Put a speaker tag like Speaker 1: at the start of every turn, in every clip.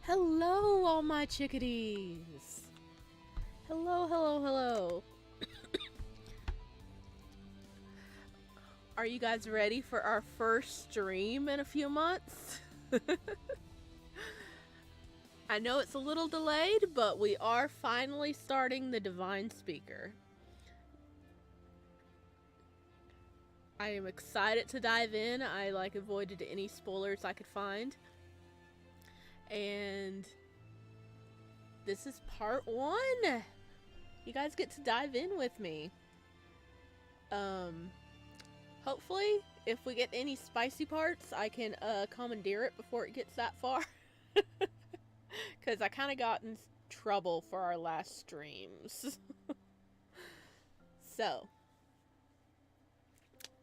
Speaker 1: Hello, all my chickadees. Hello, hello, hello. Are you guys ready for our first stream in a few months? I know it's a little delayed, but we are finally starting the Divine Speaker. I am excited to dive in. I avoided any spoilers I could find. And this is part 1. You guys get to dive in with me. Hopefully, if we get any spicy parts, I can commandeer it before it gets that far. Because I kind of got in trouble for our last streams. So,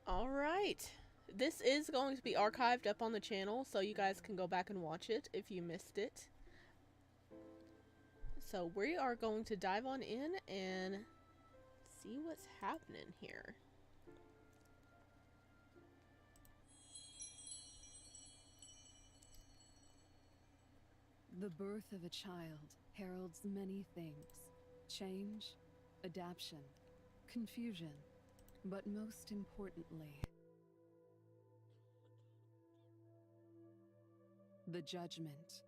Speaker 1: alright. This is going to be archived up on the channel, so you guys can go back and watch it if you missed it. So we are going to dive on in and see what's happening here.
Speaker 2: The birth of a child heralds many things. Change, adaptation, confusion, but most importantly, the judgment.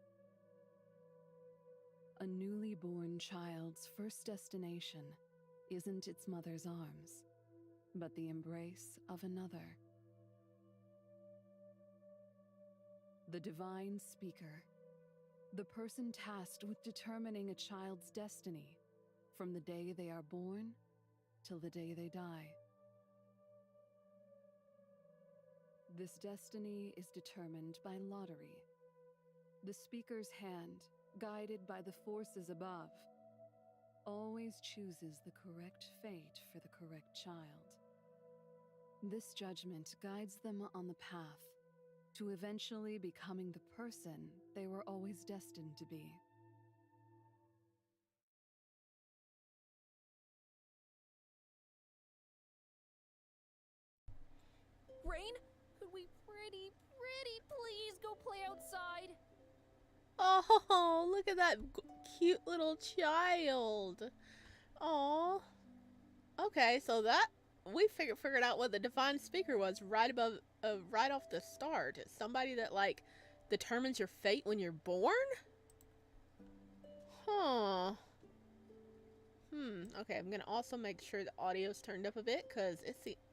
Speaker 2: A newly born child's first destination isn't its mother's arms, but the embrace of another. The Divine Speaker. The person tasked with determining a child's destiny from the day they are born till the day they die. This destiny is determined by lottery. The speaker's hand, guided by the forces above, always chooses the correct fate for the correct child. This judgment guides them on the path to eventually becoming the person they were always destined to be.
Speaker 3: Rain, could we pretty please go play outside?
Speaker 1: Oh, look at that cute little child. Oh. Okay, so that we figured out what the Divine Speaker was right off the start. It's somebody that determines your fate when you're born? Huh. Okay, I'm gonna also make sure the audio's turned up a bit because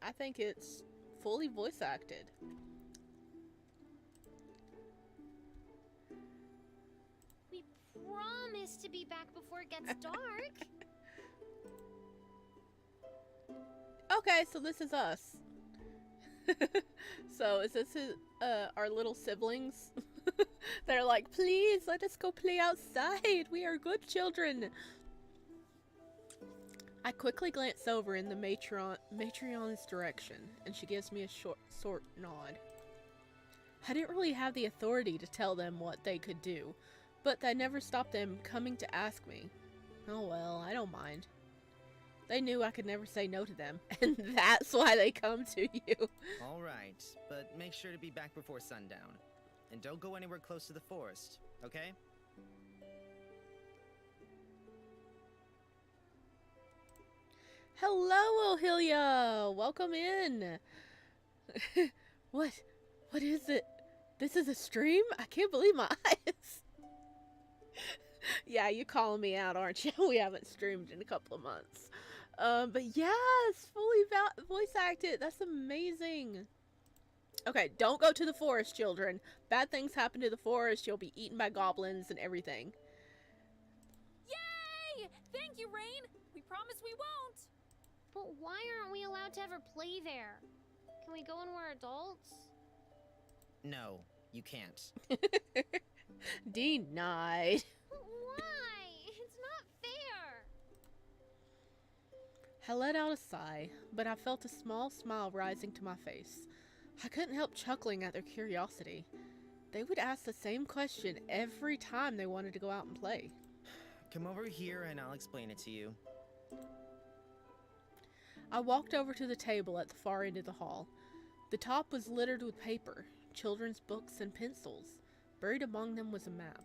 Speaker 1: I think it's fully voice acted.
Speaker 4: We promise to be back before it gets dark.
Speaker 1: Okay, so this is us. So is this our little siblings? They're like, please let us go play outside. We are good children. I quickly glance over in the matron's direction, and she gives me a short nod. I didn't really have the authority to tell them what they could do, but that never stopped them coming to ask me. Oh well, I don't mind. They knew I could never say no to them, and that's why they come to you.
Speaker 5: Alright, but make sure to be back before sundown. And don't go anywhere close to the forest, okay?
Speaker 1: Hello, Ohilia! Welcome in! What is it? This is a stream? I can't believe my eyes! Yeah, you calling me out, aren't you? We haven't streamed in a couple of months. But yes, fully voice acted. That's amazing. Okay, don't go to the forest, children. Bad things happen to the forest. You'll be eaten by goblins and everything.
Speaker 3: Yay! Thank you, Rain. We promise we won't.
Speaker 4: But why aren't we allowed to ever play there? Can we go when we're adults?
Speaker 5: No, you can't.
Speaker 1: Denied.
Speaker 4: Why? It's not fair.
Speaker 1: I let out a sigh, but I felt a small smile rising to my face. I couldn't help chuckling at their curiosity. They would ask the same question every time they wanted to go out and play.
Speaker 5: Come over here and I'll explain it to you.
Speaker 1: I walked over to the table at the far end of the hall. The top was littered with paper, children's books, and pencils. Buried among them was a map.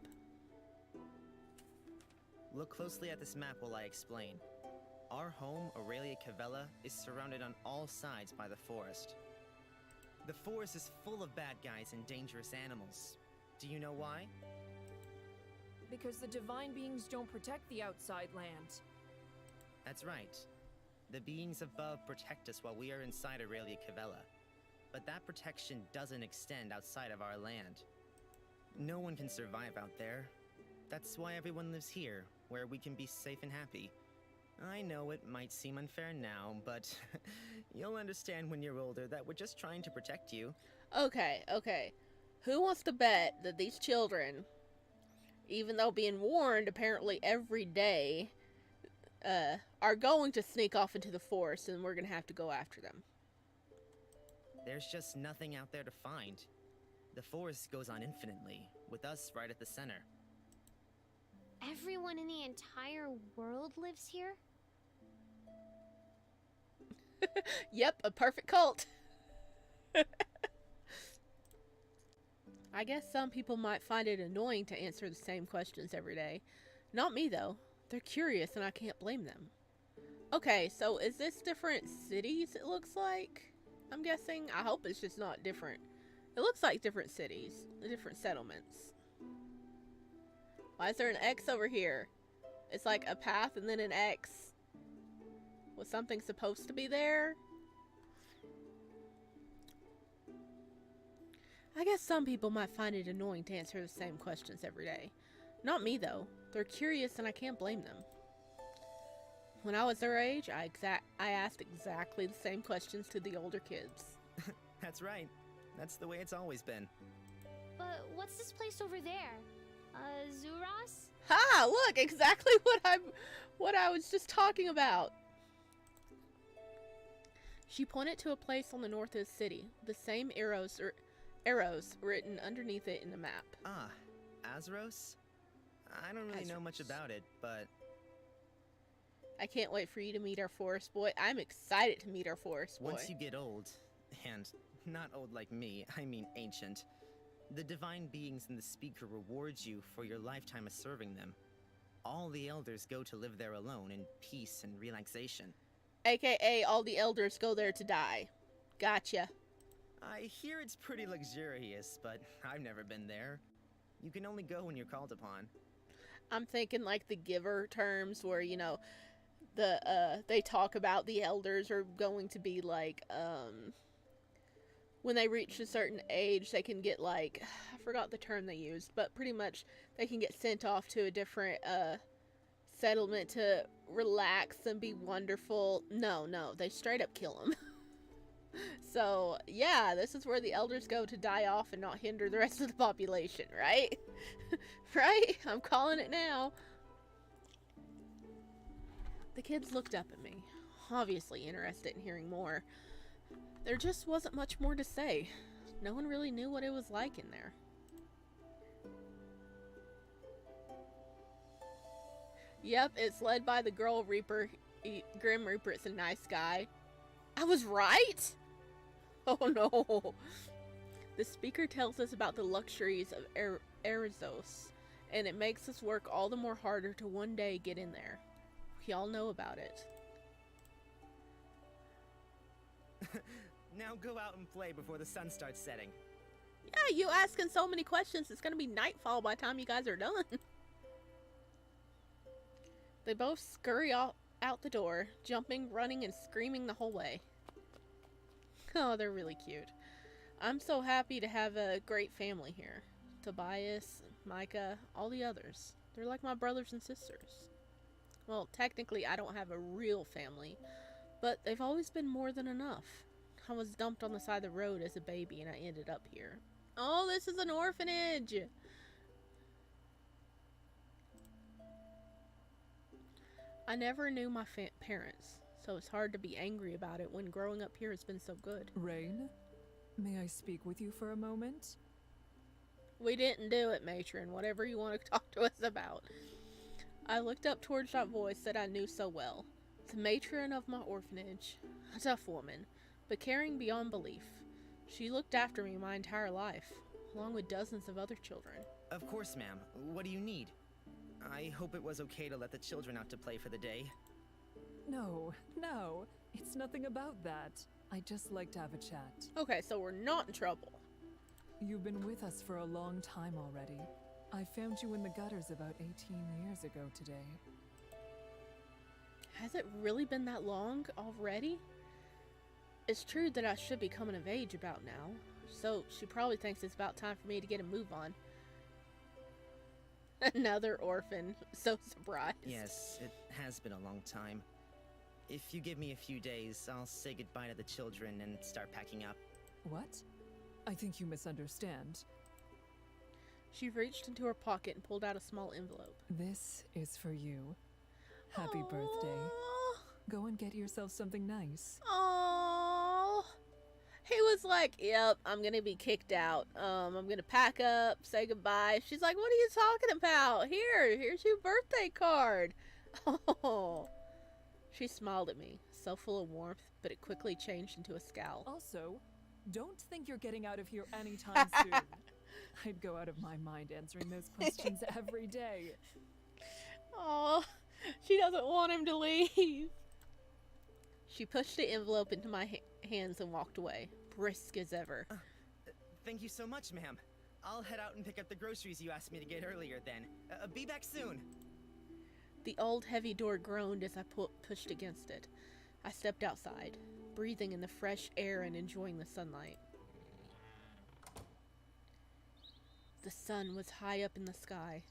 Speaker 5: Look closely at this map while I explain. Our home, Aurelia Cavella, is surrounded on all sides by the forest. The forest is full of bad guys and dangerous animals. Do you know why?
Speaker 3: Because the divine beings don't protect the outside land.
Speaker 5: That's right. The beings above protect us while we are inside Aurelia Cavella. But that protection doesn't extend outside of our land. No one can survive out there. That's why everyone lives here, where we can be safe and happy. I know it might seem unfair now, but you'll understand when you're older that we're just trying to protect you.
Speaker 1: Okay, okay. Who wants to bet that these children, even though being warned apparently every day, are going to sneak off into the forest and we're going to have to go after them?
Speaker 5: There's just nothing out there to find. The forest goes on infinitely, with us right at the center.
Speaker 4: Everyone in the entire world lives here?
Speaker 1: Yep, a perfect cult. I guess some people might find it annoying to answer the same questions every day. Not me, though. They're curious and I can't blame them. Okay, so is this different cities it looks like? I'm guessing. I hope it's just not different. It looks like different cities, different settlements. Why is there an X over here? It's like a path and then an X. Was something supposed to be there? I guess some people might find it annoying to answer the same questions every day. Not me, though. They're curious and I can't blame them. When I was their age, I asked exactly the same questions to the older kids.
Speaker 5: That's right. That's the way it's always been.
Speaker 4: But what's this place over there? Zuras?
Speaker 1: Ha! Look, exactly what I was just talking about. She pointed to a place on the north of the city, the same arrows written underneath it in the map.
Speaker 5: Ah, Azeros? I don't really know much about it, but...
Speaker 1: I can't wait for you to meet our forest boy. I'm excited to meet our forest boy.
Speaker 5: Once you get old, and not old like me, I mean ancient, the divine beings in the speaker rewards you for your lifetime of serving them. All the elders go to live there alone in peace and relaxation.
Speaker 1: AKA all the elders go there to die. Gotcha.
Speaker 5: I hear it's pretty luxurious, but I've never been there. You can only go when you're called upon.
Speaker 1: I'm thinking like the giver terms where, you know, they talk about the elders are going to be like, when they reach a certain age, they can get like, I forgot the term they used, but pretty much they can get sent off to a different, settlement to relax and be wonderful. No, they straight up kill them. So, yeah, this is where the elders go to die off and not hinder the rest of the population, right? Right? I'm calling it now. The kids looked up at me, obviously interested in hearing more. There just wasn't much more to say. No one really knew what it was like in there. Yep, it's led by the girl Reaper. Grim Reaper's a nice guy. I was right? Oh no. The speaker tells us about the luxuries of Erizos, and it makes us work all the more harder to one day get in there. We all know about it.
Speaker 5: Now go out and play before the sun starts setting.
Speaker 1: Yeah, you asking so many questions, it's gonna be nightfall by the time you guys are done. They both scurry out the door, jumping, running, and screaming the whole way. Oh, they're really cute. I'm so happy to have a great family here. Tobias, Micah, all the others. They're like my brothers and sisters. Well, technically I don't have a real family, but they've always been more than enough. I was dumped on the side of the road as a baby and I ended up here. Oh, this is an orphanage! I never knew my parents, so it's hard to be angry about it when growing up here has been so good.
Speaker 2: Rain, may I speak with you for a moment?
Speaker 1: We didn't do it, matron. Whatever you want to talk to us about. I looked up towards that voice that I knew so well. The matron of my orphanage. A tough woman, but caring beyond belief. She looked after me my entire life, along with dozens of other children.
Speaker 5: Of course, ma'am. What do you need? I hope it was okay to let the children out to play for the day.
Speaker 2: No, it's nothing about that. I just like to have a chat.
Speaker 1: Okay, so we're not in trouble.
Speaker 2: You've been with us for a long time already. I found you in the gutters about 18 years ago today.
Speaker 1: Has it really been that long already? It's true that I should be coming of age about now, so she probably thinks it's about time for me to get a move on. Another orphan. So surprised.
Speaker 5: Yes, it has been a long time. If you give me a few days, I'll say goodbye to the children and start packing up.
Speaker 2: What? I think you misunderstand.
Speaker 1: She reached into her pocket and pulled out a small envelope.
Speaker 2: This is for you. Happy birthday. Go and get yourself something nice.
Speaker 1: Aww. He was like, yep, I'm gonna be kicked out. I'm gonna pack up, say goodbye. She's like, what are you talking about? Here's your birthday card. Oh. She smiled at me, so full of warmth, but it quickly changed into a scowl.
Speaker 2: Also, don't think you're getting out of here anytime soon. I'd go out of my mind answering those questions every day.
Speaker 1: Oh, she doesn't want him to leave. She pushed the envelope into my hands and walked away, brisk as ever.
Speaker 5: Thank you so much, ma'am. I'll head out and pick up the groceries you asked me to get earlier then. Be back soon.
Speaker 1: The old heavy door groaned as I pushed against it. I stepped outside, breathing in the fresh air and enjoying the sunlight. The sun was high up in the sky.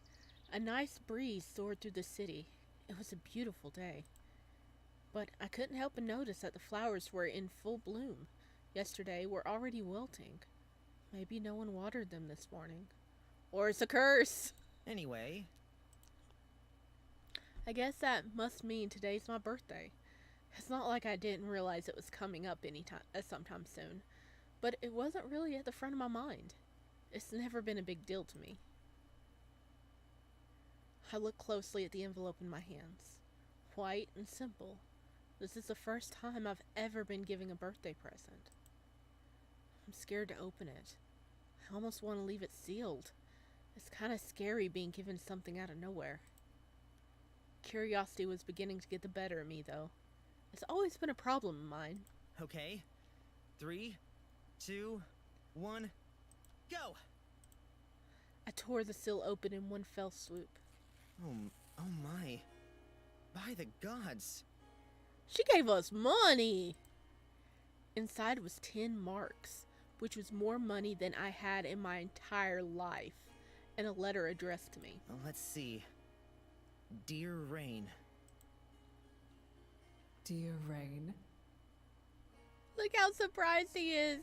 Speaker 1: A nice breeze soared through the city. It was a beautiful day. But I couldn't help but notice that the flowers were in full bloom. Yesterday were already wilting. Maybe no one watered them this morning. Or it's a curse!
Speaker 5: Anyway...
Speaker 1: I guess that must mean today's my birthday. It's not like I didn't realize it was coming up sometime soon. But it wasn't really at the front of my mind. It's never been a big deal to me. I looked closely at the envelope in my hands. White and simple. This is the first time I've ever been giving a birthday present. I'm scared to open it. I almost want to leave it sealed. It's kind of scary being given something out of nowhere. Curiosity was beginning to get the better of me, though. It's always been a problem of mine.
Speaker 5: Okay. 3, 2, 1, go!
Speaker 1: I tore the seal open in one fell swoop.
Speaker 5: Oh my. By the gods.
Speaker 1: She gave us money! Inside was 10 marks, which was more money than I had in my entire life, and a letter addressed to me.
Speaker 5: Well, let's see. Dear Rain.
Speaker 2: Dear Rain.
Speaker 1: Look how surprised he is.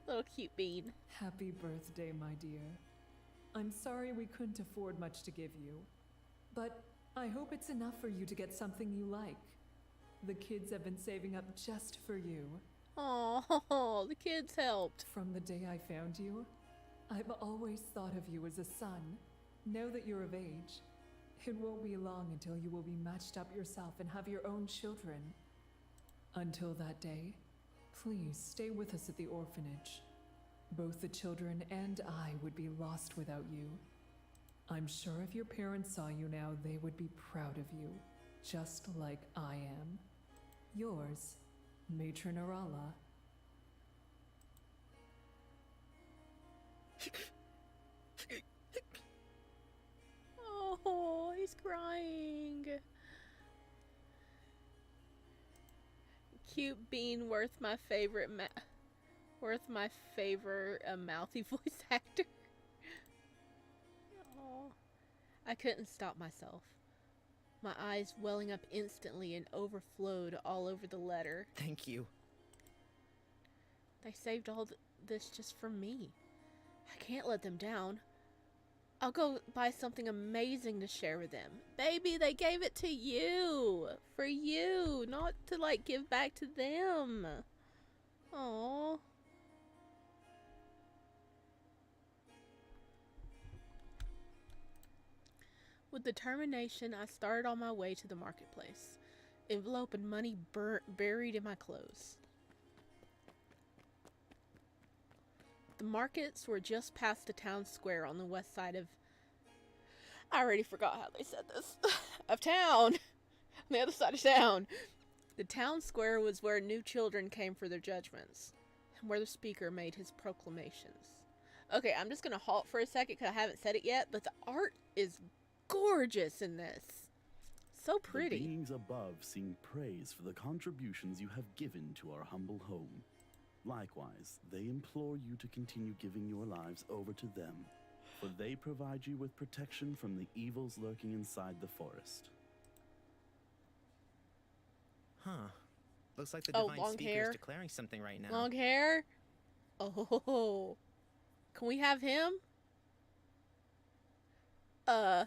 Speaker 1: Little cute bean.
Speaker 2: Happy birthday, my dear. I'm sorry we couldn't afford much to give you, but I hope it's enough for you to get something you like. The kids have been saving up just for you.
Speaker 1: Oh, the kids helped.
Speaker 2: From the day I found you, I've always thought of you as a son. Now that you're of age, it won't be long until you will be matched up yourself and have your own children. Until that day, please stay with us at the orphanage. Both the children and I would be lost without you. I'm sure if your parents saw you now, they would be proud of you, just like I am. Yours, Matron Arala.
Speaker 1: Oh, he's crying. Cute bean, worth my favorite mouthy voice actor. Oh, I couldn't stop myself. My eyes welling up instantly and overflowed all over the letter.
Speaker 5: Thank you.
Speaker 1: They saved all this just for me. I can't let them down. I'll go buy something amazing to share with them. Baby, they gave it to you. For you, not to like give back to them. Aww. With determination, I started on my way to the marketplace. Envelope and money buried in my clothes. The markets were just past the town square on the west side of... I already forgot how they said this. Of town. On the other side of town. The town square was where new children came for their judgments, and where the speaker made his proclamations. Okay, I'm just gonna halt for a second because I haven't said it yet, but the art is gorgeous in this. So pretty.
Speaker 6: The beings above sing praise for the contributions you have given to our humble home. Likewise, they implore you to continue giving your lives over to them, for they provide you with protection from the evils lurking inside the forest.
Speaker 5: Huh. Looks like the divine
Speaker 1: long
Speaker 5: speaker
Speaker 1: hair.
Speaker 5: is declaring something right now.
Speaker 1: Long hair? Oh. Can we have him? Oh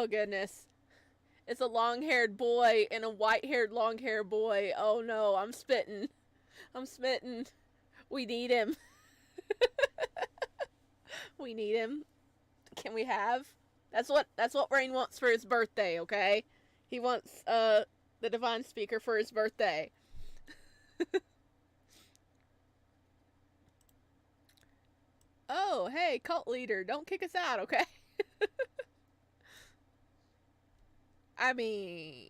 Speaker 1: goodness. It's a long-haired boy and a white-haired long-haired boy. Oh no, I'm spitting. I'm smitten. We need him. We need him. Can we have? That's what Rain wants for his birthday, okay? He wants the divine speaker for his birthday. Oh, hey, cult leader, don't kick us out, okay? I mean,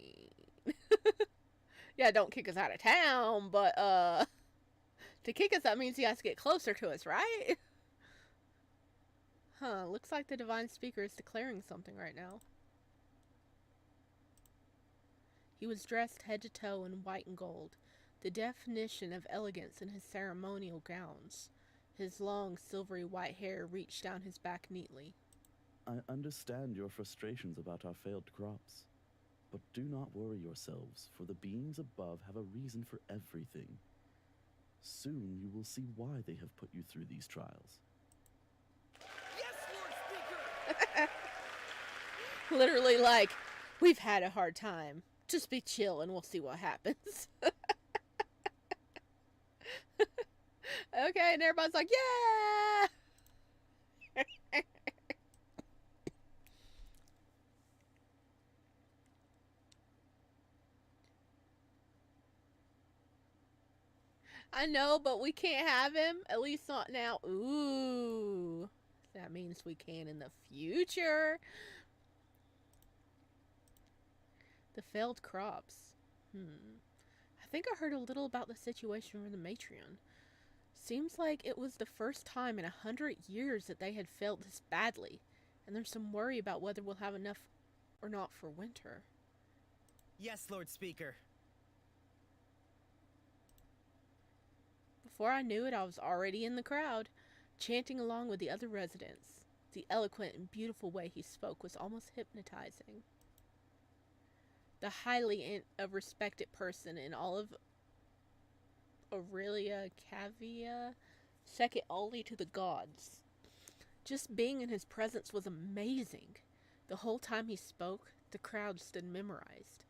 Speaker 1: yeah, don't kick us out of town, but to kick us out means he has to get closer to us, right? Huh, looks like the divine speaker is declaring something right now. He was dressed head to toe in white and gold, the definition of elegance in his ceremonial gowns. His long, silvery white hair reached down his back neatly.
Speaker 6: I understand your frustrations about our failed crops, but do not worry yourselves, for the beings above have a reason for everything. Soon you will see why they have put you through these trials.
Speaker 1: Literally like, we've had a hard time. Just be chill and we'll see what happens. Okay, and everybody's like, yeah! I know, but we can't have him. At least not now. Ooh. That means we can in the future. The failed crops. I think I heard a little about the situation with the Matreon. Seems like it was the first time in 100 years that they had failed this badly, and there's some worry about whether we'll have enough or not for winter.
Speaker 5: Yes, Lord Speaker.
Speaker 1: Before I knew it, I was already in the crowd, chanting along with the other residents. The eloquent and beautiful way he spoke was almost hypnotizing. The highly respected person in all of Aurelia Cavia, second only to the gods. Just being in his presence was amazing. The whole time he spoke, the crowd stood memorized.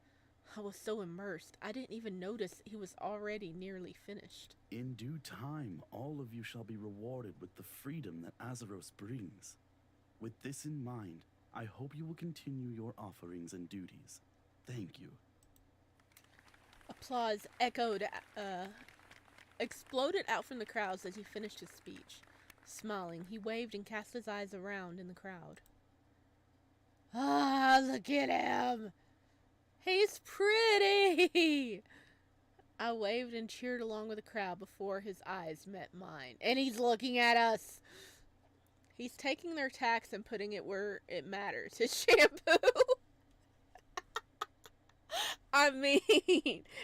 Speaker 1: I was so immersed, I didn't even notice he was already nearly finished.
Speaker 6: In due time, all of you shall be rewarded with the freedom that Azeros brings. With this in mind, I hope you will continue your offerings and duties. Thank you.
Speaker 1: Applause exploded out from the crowds as he finished his speech. Smiling, he waved and cast his eyes around in the crowd. Ah, look at him! He's pretty! I waved and cheered along with the crowd before his eyes met mine. And he's looking at us! He's taking their tax and putting it where it matters. His shampoo! I mean,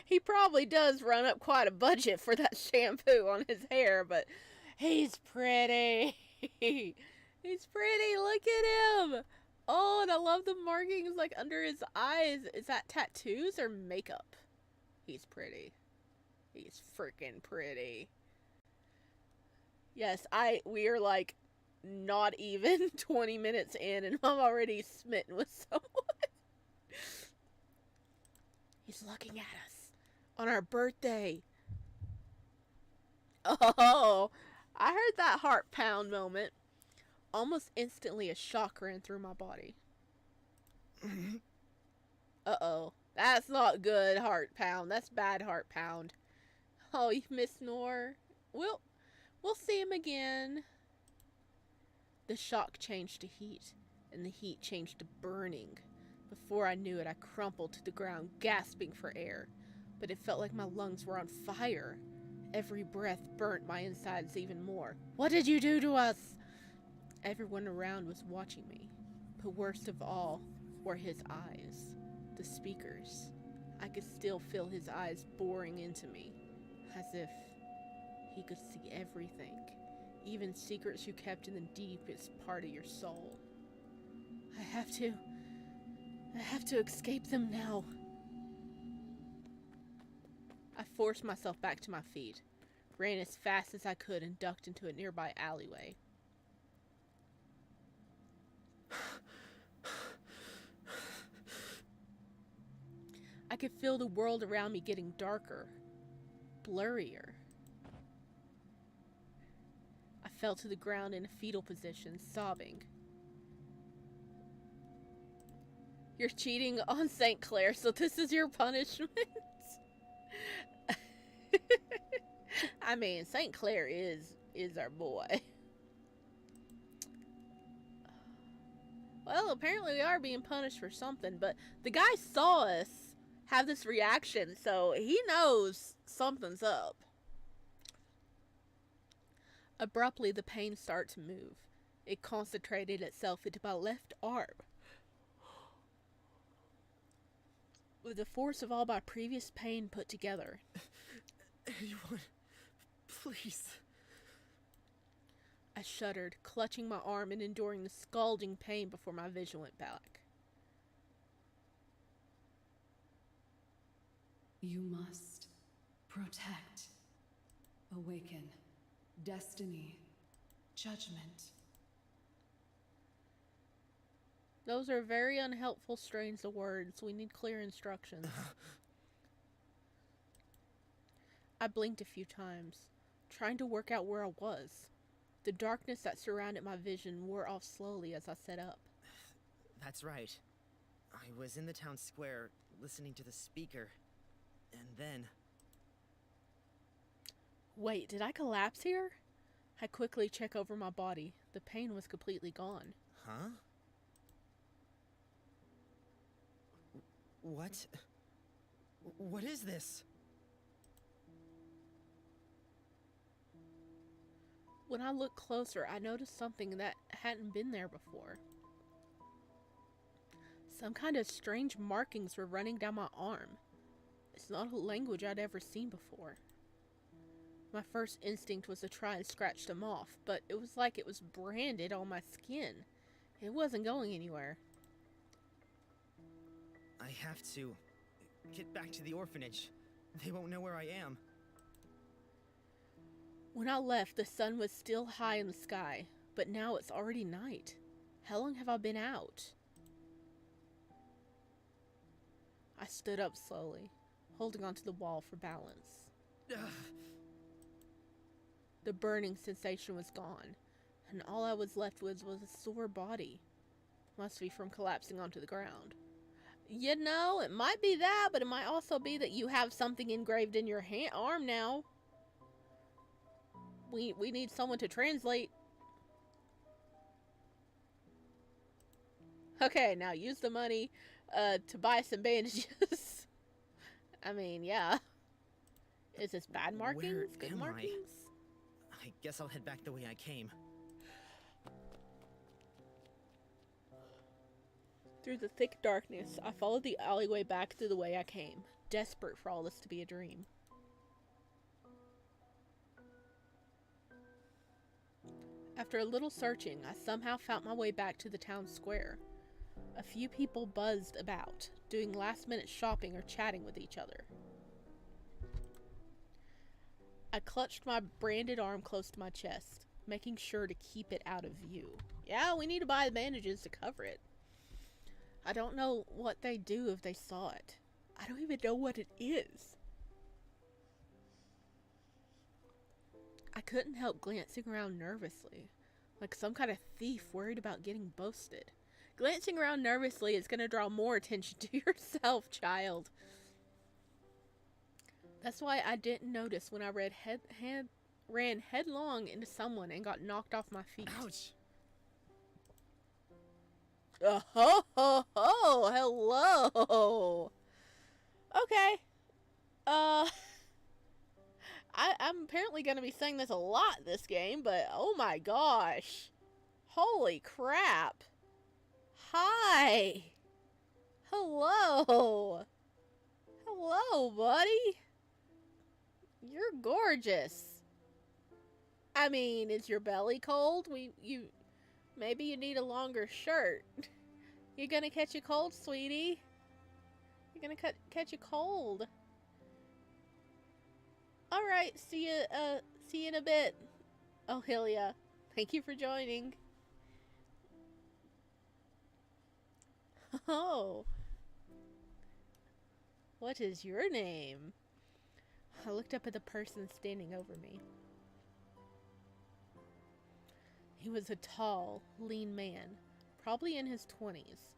Speaker 1: he probably does run up quite a budget for that shampoo on his hair, but he's pretty. He's pretty. Look at him. Oh, and I love the markings like under his eyes. Is that tattoos or makeup? He's pretty. He's freaking pretty. Yes, we are like not even 20 minutes in and I'm already smitten with someone. He's looking at us on our birthday. Oh, I heard that heart pound moment. Almost instantly, a shock ran through my body. Uh-oh. That's not good heart pound. That's bad heart pound. Oh, you miss Nor. We'll see him again. The shock changed to heat, and the heat changed to burning. Before I knew it, I crumpled to the ground, gasping for air. But it felt like my lungs were on fire. Every breath burnt my insides even more. What did you do to us? Everyone around was watching me. But worst of all were his eyes. The speakers. I could still feel his eyes boring into me, as if he could see everything, even secrets you kept in the deepest part of your soul. I have to escape them now. I forced myself back to my feet, ran as fast as I could, and ducked into a nearby alleyway. I could feel the world around me getting darker, blurrier. I fell to the ground in a fetal position, sobbing. You're cheating on St. Clair, so this is your punishment? I mean, St. Clair is our boy. Well, apparently we are being punished for something, but the guy saw us have this reaction, so he knows something's up. Abruptly, the pain started to move. It concentrated itself into my left arm. With the force of all my previous pain put together.
Speaker 5: Anyone, please.
Speaker 1: I shuddered, clutching my arm and enduring the scalding pain before my vision went back.
Speaker 2: You must protect, awaken, destiny, judgment.
Speaker 1: Those are very unhelpful strains of words. We need clear instructions. I blinked a few times, trying to work out where I was. The darkness that surrounded my vision wore off slowly as I sat up.
Speaker 5: That's right. I was in the town square, listening to the speaker, and then...
Speaker 1: Wait, did I collapse here? I quickly checked over my body. The pain was completely gone.
Speaker 5: Huh? What? What is this?
Speaker 1: When I looked closer, I noticed something that hadn't been there before. Some kind of strange markings were running down my arm. It's not a language I'd ever seen before. My first instinct was to try and scratch them off, but it was like it was branded on my skin. It wasn't going anywhere.
Speaker 5: I have to get back to the orphanage. They won't know where I am.
Speaker 1: When I left, the sun was still high in the sky, but now it's already night. How long have I been out? I stood up slowly, holding onto the wall for balance. The burning sensation was gone, and all I was left with was a sore body. Must be from collapsing onto the ground. You know, it might be that, but it might also be that you have something engraved in your arm now. We need someone to translate. Okay, now use the money to buy some bandages. I mean, yeah. Is this bad markings?
Speaker 5: Where
Speaker 1: Good
Speaker 5: am
Speaker 1: markings?
Speaker 5: I guess I'll head back the way I came.
Speaker 1: Through the thick darkness, I followed the alleyway back through the way I came, desperate for all this to be a dream. After a little searching, I somehow found my way back to the town square. A few people buzzed about, doing last-minute shopping or chatting with each other. I clutched my branded arm close to my chest, making sure to keep it out of view. Yeah, we need to buy the bandages to cover it. I don't know what they'd do if they saw it. I don't even know what it is. I couldn't help glancing around nervously, like some kind of thief worried about getting busted. Glancing around nervously is going to draw more attention to yourself, child. That's why I didn't notice when I ran headlong into someone and got knocked off my feet.
Speaker 5: Ouch!
Speaker 1: Ho ho ho! Hello. Okay. Uh, I'm apparently gonna be saying this a lot this game, but oh my gosh, holy crap! Hi. Hello. Hello, buddy. You're gorgeous. I mean, is your belly cold? Maybe you need a longer shirt. You're gonna catch a cold, sweetie. You're gonna catch a cold. All right, see you in a bit. Oh, Hylia, thank you for joining. Oh, what is your name? I looked up at the person standing over me. He was a tall, lean man, probably in his 20s,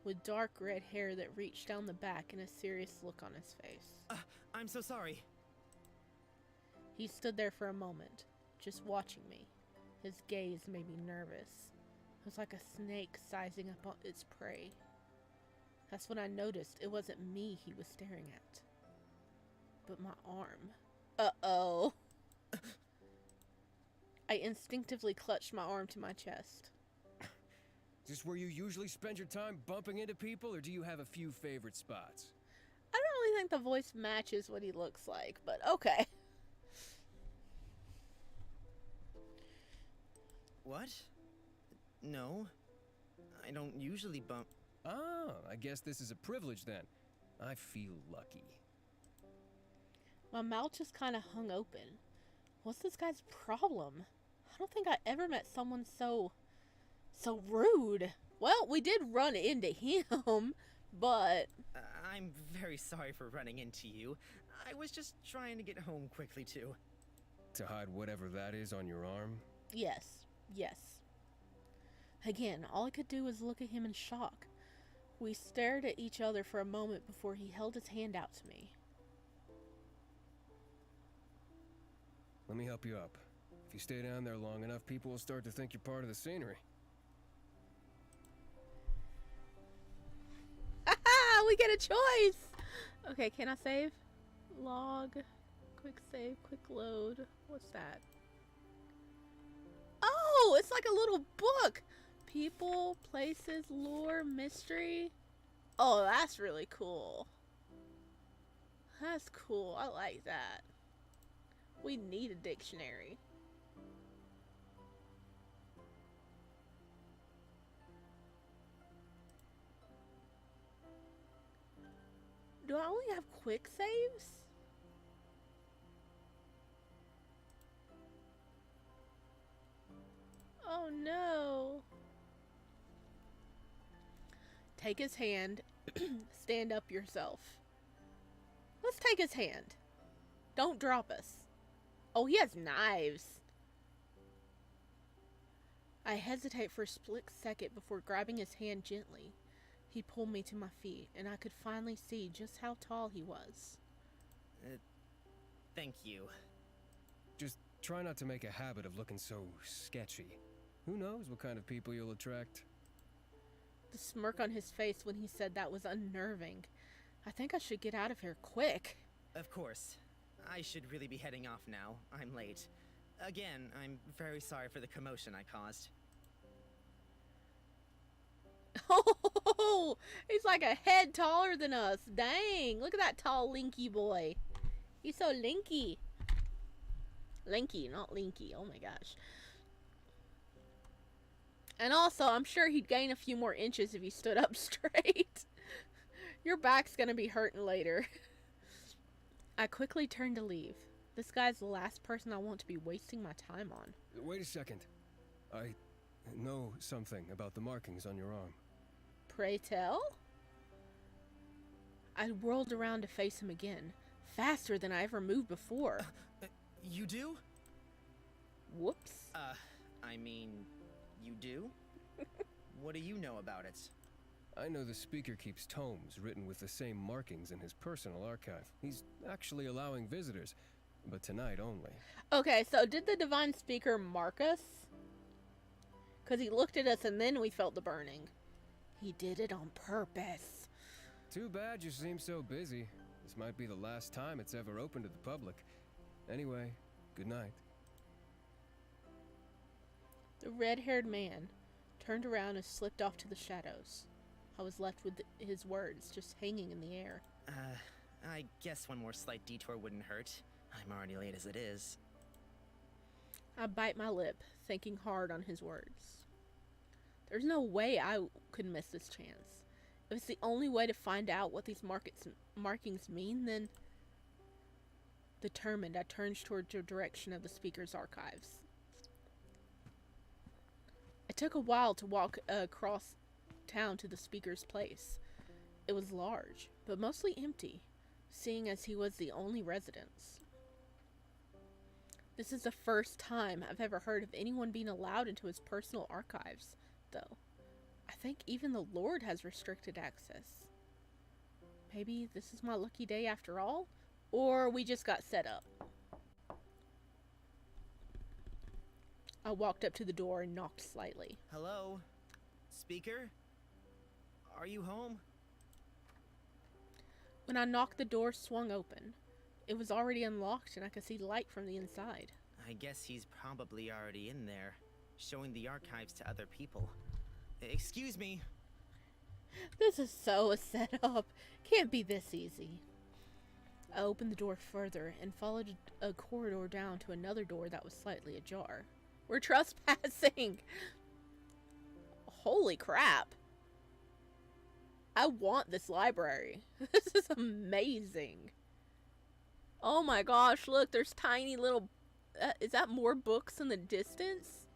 Speaker 1: with dark red hair that reached down the back and a serious look on his face.
Speaker 5: I'm so sorry.
Speaker 1: He stood there for a moment, just watching me. His gaze made me nervous. It was like a snake sizing up on its prey. That's when I noticed it wasn't me he was staring at, but my arm. Uh-oh. I instinctively clutched my arm to my chest.
Speaker 7: Is this where you usually spend your time bumping into people, or do you have a few favorite spots?
Speaker 1: I don't really think the voice matches what he looks like, but okay.
Speaker 5: What? No. I don't usually bump.
Speaker 7: Ah, I guess this is a privilege then. I feel lucky.
Speaker 1: My mouth just kind of hung open. What's this guy's problem? I don't think I ever met someone so rude. Well, we did run into him, but...
Speaker 5: I'm very sorry for running into you. I was just trying to get home quickly, too.
Speaker 7: To hide whatever that is on your arm?
Speaker 1: Yes. Again, all I could do was look at him in shock. We stared at each other for a moment before he held his hand out to me.
Speaker 7: Let me help you up. If you stay down there long enough, people will start to think you're part of the scenery.
Speaker 1: Haha! We get a choice! Okay, can I save? Log. Quick save, quick load. What's that? Oh! It's like a little book! People, places, lore, mystery. Oh, that's really cool. That's cool. I like that. We need a dictionary. Do I only have quick saves? Oh no. Take his hand. Stand up yourself. Let's take his hand. Don't drop us. Oh, he has knives. I hesitate for a split second before grabbing his hand gently. He pulled me to my feet, and I could finally see just how tall he was.
Speaker 5: Thank you.
Speaker 7: Just try not to make a habit of looking so sketchy. Who knows what kind of people you'll attract?
Speaker 1: The smirk on his face when he said that was unnerving. I think I should get out of here quick.
Speaker 5: Of course. I should really be heading off now. I'm late. Again, I'm very sorry for the commotion I caused.
Speaker 1: Oh, he's like a head taller than us. Dang, look at that tall linky boy. He's so linky. Linky, not linky. Oh my gosh. And also, I'm sure he'd gain a few more inches if he stood up straight. Your back's gonna be hurting later. I quickly turned to leave. This guy's the last person I want to be wasting my time on.
Speaker 7: Wait a second. I know something about the markings on your arm.
Speaker 1: Pray tell? I whirled around to face him again, faster than I ever moved before.
Speaker 5: You do?
Speaker 1: Whoops.
Speaker 5: I mean, you do? What do you know about it?
Speaker 7: I know the speaker keeps tomes written with the same markings in his personal archive. He's actually allowing visitors, but tonight only.
Speaker 1: Okay, so did the divine speaker mark us? Because he looked at us and then we felt the burning. He did it on purpose.
Speaker 7: Too bad you seem so busy. This might be the last time it's ever open to the public. Anyway, good night.
Speaker 1: The red-haired man turned around and slipped off to the shadows. I was left with his words just hanging in the air.
Speaker 5: I guess one more slight detour wouldn't hurt. I'm already late as it is.
Speaker 1: I bite my lip, thinking hard on his words. There's no way I could miss this chance. If it's the only way to find out what these markings mean, then... Determined, I turned towards the direction of the speaker's archives. It took a while to walk across town to the speaker's place. It was large, but mostly empty, seeing as he was the only residence. This is the first time I've ever heard of anyone being allowed into his personal archives, though. I think even the Lord has restricted access. Maybe this is my lucky day after all? Or we just got set up. I walked up to the door and knocked slightly.
Speaker 5: Hello? Speaker? Are you home?
Speaker 1: When I knocked, the door swung open. It was already unlocked and I could see light from the inside.
Speaker 5: I guess he's probably already in there, showing the archives to other people. Excuse me.
Speaker 1: This is so a setup. Can't be this easy. I opened the door further and followed a corridor down to another door that was slightly ajar. We're trespassing! Holy crap. I want this library. This is amazing. Oh my gosh, look, there's tiny little... is that more books in the distance?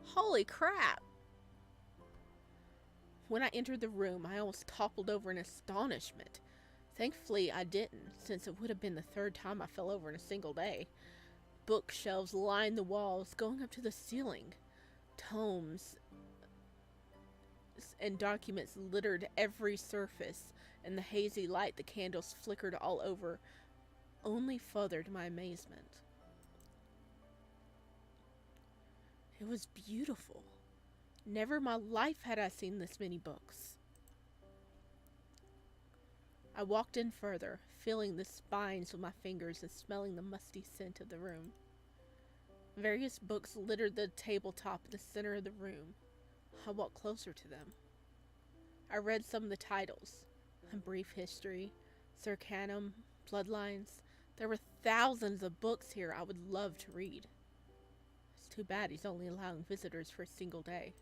Speaker 1: Holy crap. When I entered the room, I almost toppled over in astonishment. Thankfully, I didn't, since it would have been the third time I fell over in a single day. Bookshelves lined the walls, going up to the ceiling. Tomes and documents littered every surface, and the hazy light the candles flickered all over only furthered my amazement. It was beautiful. Never in my life had I seen this many books. I walked in further, feeling the spines with my fingers and smelling the musty scent of the room. Various books littered the tabletop in the center of the room. I walked closer to them. I read some of the titles. A Brief History, Circanum, Bloodlines. There were thousands of books here I would love to read. It's too bad he's only allowing visitors for a single day.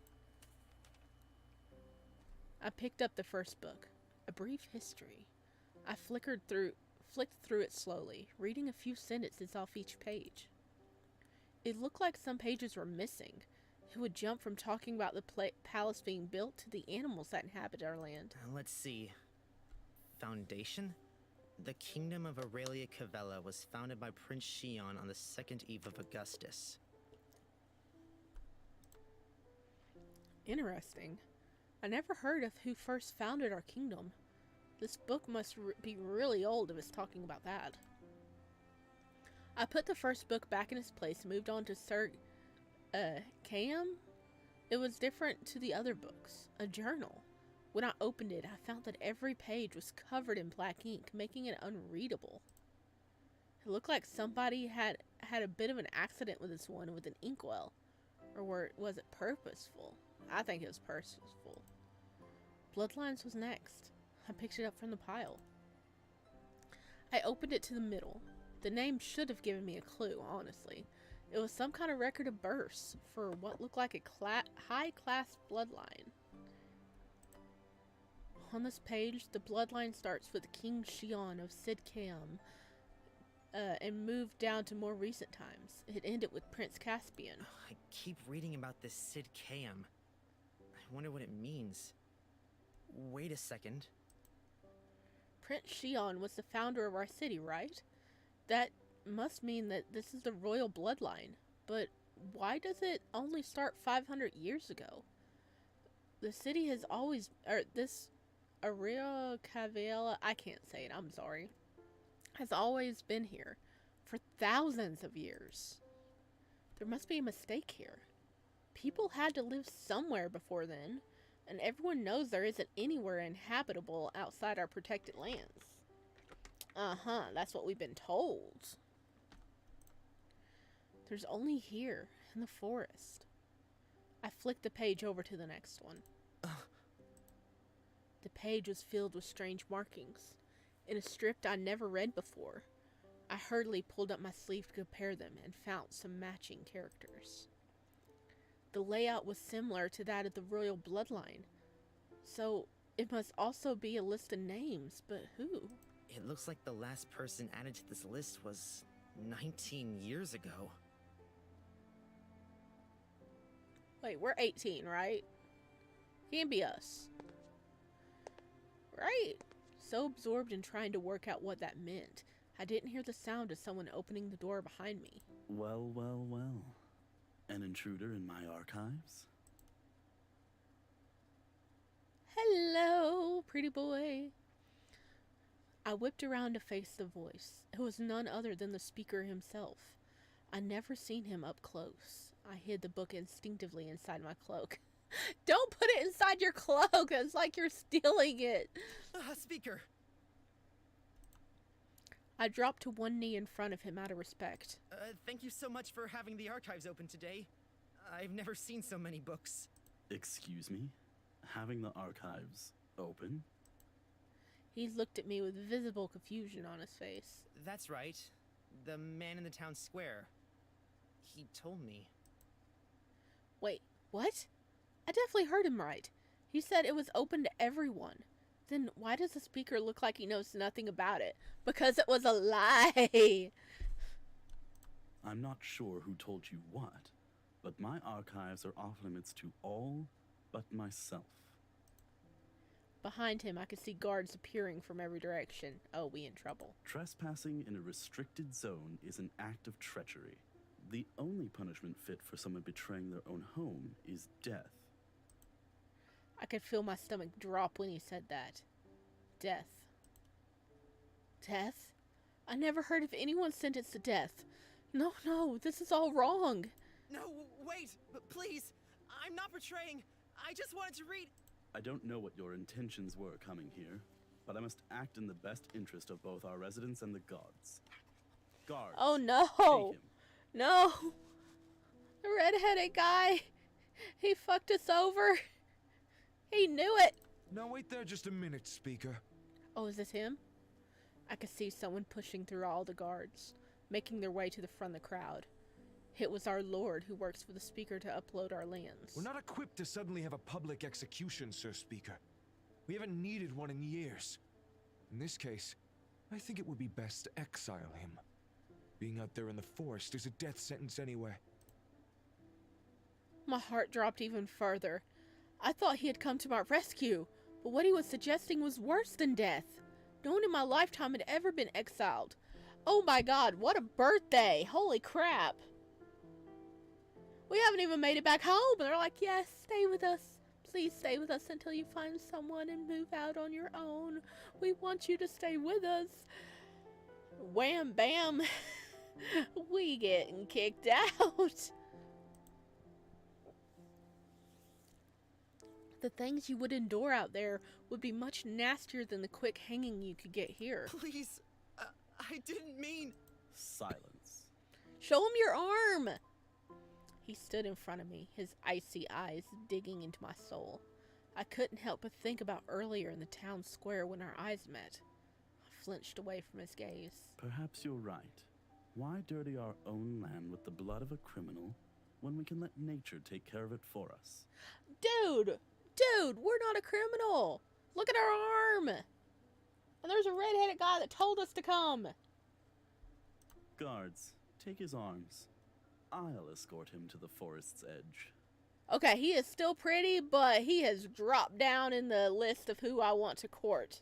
Speaker 1: I picked up the first book, A Brief History. I flicked through it slowly, reading a few sentences off each page. It looked like some pages were missing. It would jump from talking about the palace being built to the animals that inhabit our land.
Speaker 5: Let's see. Foundation? The Kingdom of Aurelia Cavella was founded by Prince Shion on the second eve of Augustus.
Speaker 1: Interesting. I never heard of who first founded our kingdom. This book must be really old if it's talking about that. I put the first book back in its place and moved on to Sir Cam. It was different to the other books. A journal. When I opened it, I found that every page was covered in black ink, making it unreadable. It looked like somebody had a bit of an accident with this one with an inkwell. Or was it purposeful? I think it was purposeful. Bloodlines was next. I picked it up from the pile. I opened it to the middle. The name should have given me a clue, honestly. It was some kind of record of births for what looked like a high-class bloodline. On this page, the bloodline starts with King Shion of Sid Kam, and moved down to more recent times. It ended with Prince Caspian.
Speaker 5: I keep reading about this Sid Kam. I wonder what it means. Wait a second.
Speaker 1: Prince Shion was the founder of our city, right? That must mean that this is the royal bloodline. But why does it only start 500 years ago? The city has always... this Aurelia Cavella... I can't say it, I'm sorry. Has always been here. For thousands of years. There must be a mistake here. People had to live somewhere before then. and everyone knows there isn't anywhere inhabitable outside our protected lands. Uh-huh, that's what we've been told. There's only here, in the forest. I flicked the page over to the next one. The page was filled with strange markings, in a script I never read before. I hurriedly pulled up my sleeve to compare them and found some matching characters. The layout was similar to that of the royal bloodline, so it must also be a list of names, but who?
Speaker 5: It looks like the last person added to this list was 19 years ago.
Speaker 1: Wait, we're 18, right? Can't be us. Right? So absorbed in trying to work out what that meant, I didn't hear the sound of someone opening the door behind me.
Speaker 6: Well, well, well. An intruder in my archives?
Speaker 1: Hello, pretty boy. I whipped around to face the voice. It was none other than the speaker himself. I'd never seen him up close. I hid the book instinctively inside my cloak. Don't put it inside your cloak! It's like you're stealing it.
Speaker 5: Speaker!
Speaker 1: I dropped to one knee in front of him out of respect.
Speaker 5: Thank you so much for having the archives open today. I've never seen so many books.
Speaker 6: Excuse me? Having the archives open?
Speaker 1: He looked at me with visible confusion on his face.
Speaker 5: That's right. The man in the town square. He told me.
Speaker 1: Wait, what? I definitely heard him right. He said it was open to everyone. Then why does the speaker look like he knows nothing about it? Because it was a lie!
Speaker 6: I'm not sure who told you what, but my archives are off limits to all but myself.
Speaker 1: Behind him, I could see guards appearing from every direction. Oh, we in trouble.
Speaker 6: Trespassing in a restricted zone is an act of treachery. The only punishment fit for someone betraying their own home is death.
Speaker 1: I could feel my stomach drop when he said that. Death. Death? I never heard of anyone sentenced to death. No, this is all wrong.
Speaker 5: No, wait, but please. I'm not betraying. I just wanted to read.
Speaker 6: I don't know what your intentions were coming here, but I must act in the best interest of both our residents and the gods. Guards.
Speaker 1: Oh no!
Speaker 6: Take him.
Speaker 1: No! The red-headed guy! He fucked us over! He knew it!
Speaker 8: Now wait there just a minute, Speaker.
Speaker 1: Oh, is this him? I could see someone pushing through all the guards, making their way to the front of the crowd. It was our lord who works for the speaker to upload our lands.
Speaker 8: We're not equipped to suddenly have a public execution, Sir Speaker. We haven't needed one in years. In this case, I think it would be best to exile him. Being out there in the forest is a death sentence anyway.
Speaker 1: My heart dropped even further. I thought he had come to my rescue, but what he was suggesting was worse than death. No one in my lifetime had ever been exiled. Oh my god, what a birthday! Holy crap! We haven't even made it back home, and they're like, yes, stay with us. Please stay with us until you find someone and move out on your own. We want you to stay with us. Wham bam. We getting kicked out. The things you would endure out there would be much nastier than the quick hanging you could get here.
Speaker 5: Please, I didn't mean...
Speaker 6: Silence.
Speaker 1: Show him your arm! He stood in front of me, his icy eyes digging into my soul. I couldn't help but think about earlier in the town square when our eyes met. I flinched away from his gaze.
Speaker 6: Perhaps you're right. Why dirty our own land with the blood of a criminal when we can let nature take care of it for us?
Speaker 1: Dude, we're not a criminal. Look at our arm. And there's a red-headed guy that told us to come.
Speaker 6: Guards, take his arms. I'll escort him to the forest's edge.
Speaker 1: Okay, he is still pretty, but he has dropped down in the list of who I want to court.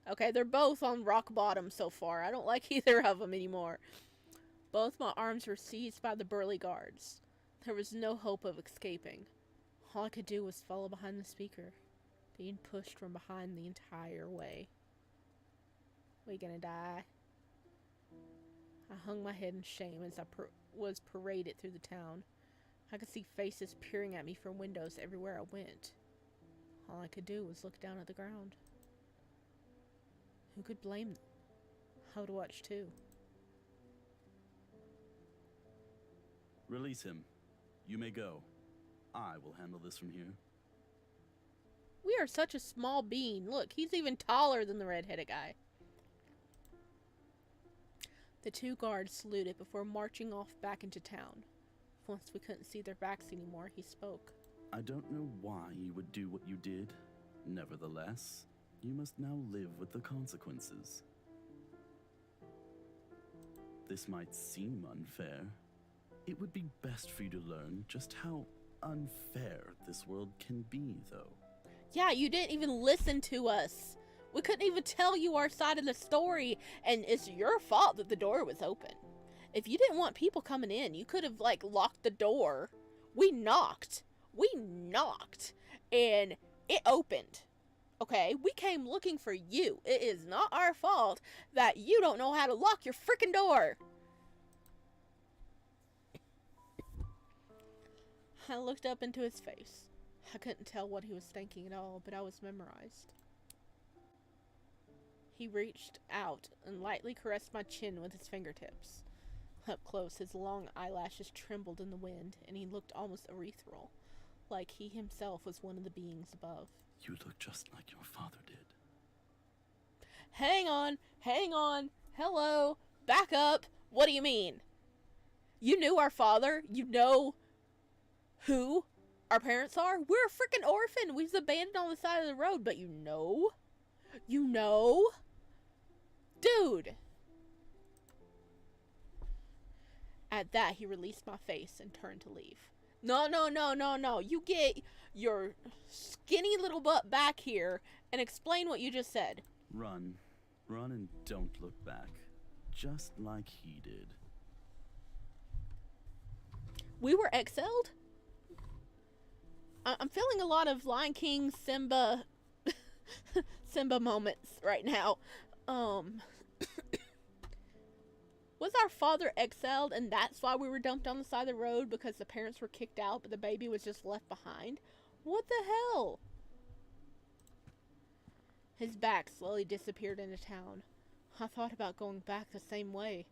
Speaker 1: Okay, they're both on rock bottom so far. I don't like either of them anymore. Both my arms were seized by the burly guards. There was no hope of escaping. All I could do was follow behind the speaker, being pushed from behind the entire way. We gonna die? I hung my head in shame as I was paraded through the town. I could see faces peering at me from windows everywhere I went. All I could do was look down at the ground. Who could blame them? I would watch too.
Speaker 6: Release him. You may go. I will handle this from here.
Speaker 1: We are such a small being. Look, he's even taller than the red-headed guy. The two guards saluted before marching off back into town. Once we couldn't see their backs anymore, he spoke.
Speaker 6: I don't know why you would do what you did. Nevertheless, you must now live with the consequences. This might seem unfair. It would be best for you to learn just how unfair this world can be, though.
Speaker 1: Yeah, you didn't even listen to us. We couldn't even tell you our side of the story, and it's your fault that the door was open. If you didn't want people coming in, you could have, like, locked the door. We knocked, and it opened. Okay? We came looking for you. It is not our fault that you don't know how to lock your freaking door. I looked up into his face. I couldn't tell what he was thinking at all, but I was memorized. He reached out and lightly caressed my chin with his fingertips. Up close, his long eyelashes trembled in the wind, and he looked almost ethereal, like he himself was one of the beings above.
Speaker 6: You look just like your father did.
Speaker 1: Hang on, hello, back up, what do you mean? You knew our father, you know who our parents are? We're a freaking orphan, we was abandoned on the side of the road, but you know? Dude! At that, he released my face and turned to leave. No. You get your skinny little butt back here and explain what you just said.
Speaker 6: Run and don't look back. Just like he did.
Speaker 1: We were exiled? I'm feeling a lot of Lion King Simba moments right now. Was our father exiled and that's why we were dumped on the side of the road because the parents were kicked out but the baby was just left behind? What the hell? His back slowly disappeared into town. I thought about going back the same way,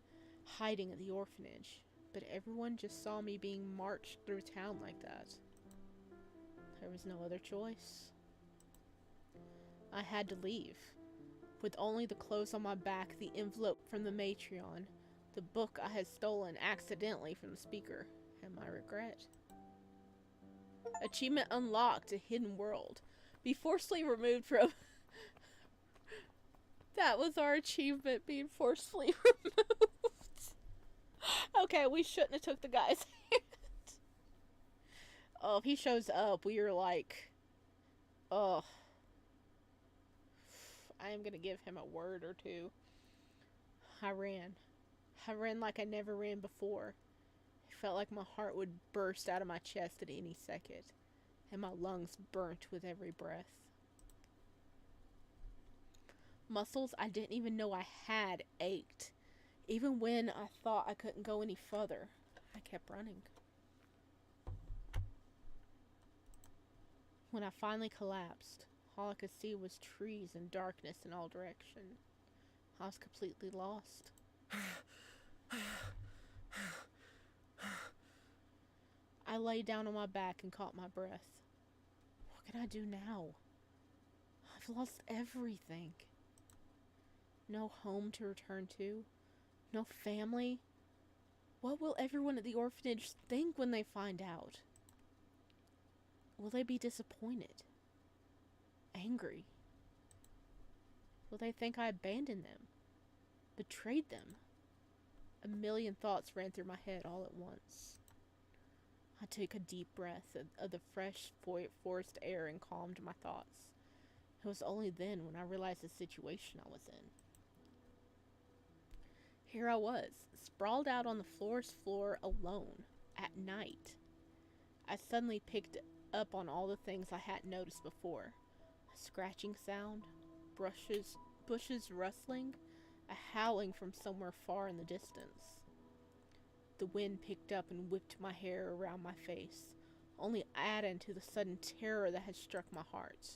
Speaker 1: hiding at the orphanage, but everyone just saw me being marched through town like that. There was no other choice. I had to leave. With only the clothes on my back, the envelope from the Matreon, the book I had stolen accidentally from the speaker, and my regret. Achievement unlocked, a hidden world. Be forcefully removed from... That was our achievement, being forcefully removed. Okay, we shouldn't have took the guy's hand. Oh, if he shows up, we are like... Oh. I am gonna give him a word or two. I ran. I ran like I never ran before. It felt like my heart would burst out of my chest at any second, and my lungs burnt with every breath. Muscles I didn't even know I had ached. Even when I thought I couldn't go any further, I kept running. When I finally collapsed, all I could see was trees and darkness in all directions. I was completely lost. I lay down on my back and caught my breath. What can I do now? I've lost everything. No home to return to. No family. What will everyone at the orphanage think when they find out? Will they be disappointed? Angry? Will they think I abandoned them? Betrayed them? A million thoughts ran through my head all at once. I took a deep breath of the fresh forest air and calmed my thoughts. It was only then when I realized the situation I was in. Here I was, sprawled out on the floor alone, at night. I suddenly picked up on all the things I hadn't noticed before. A scratching sound, bushes rustling, a howling from somewhere far in the distance. The wind picked up and whipped my hair around my face, only adding to the sudden terror that had struck my heart.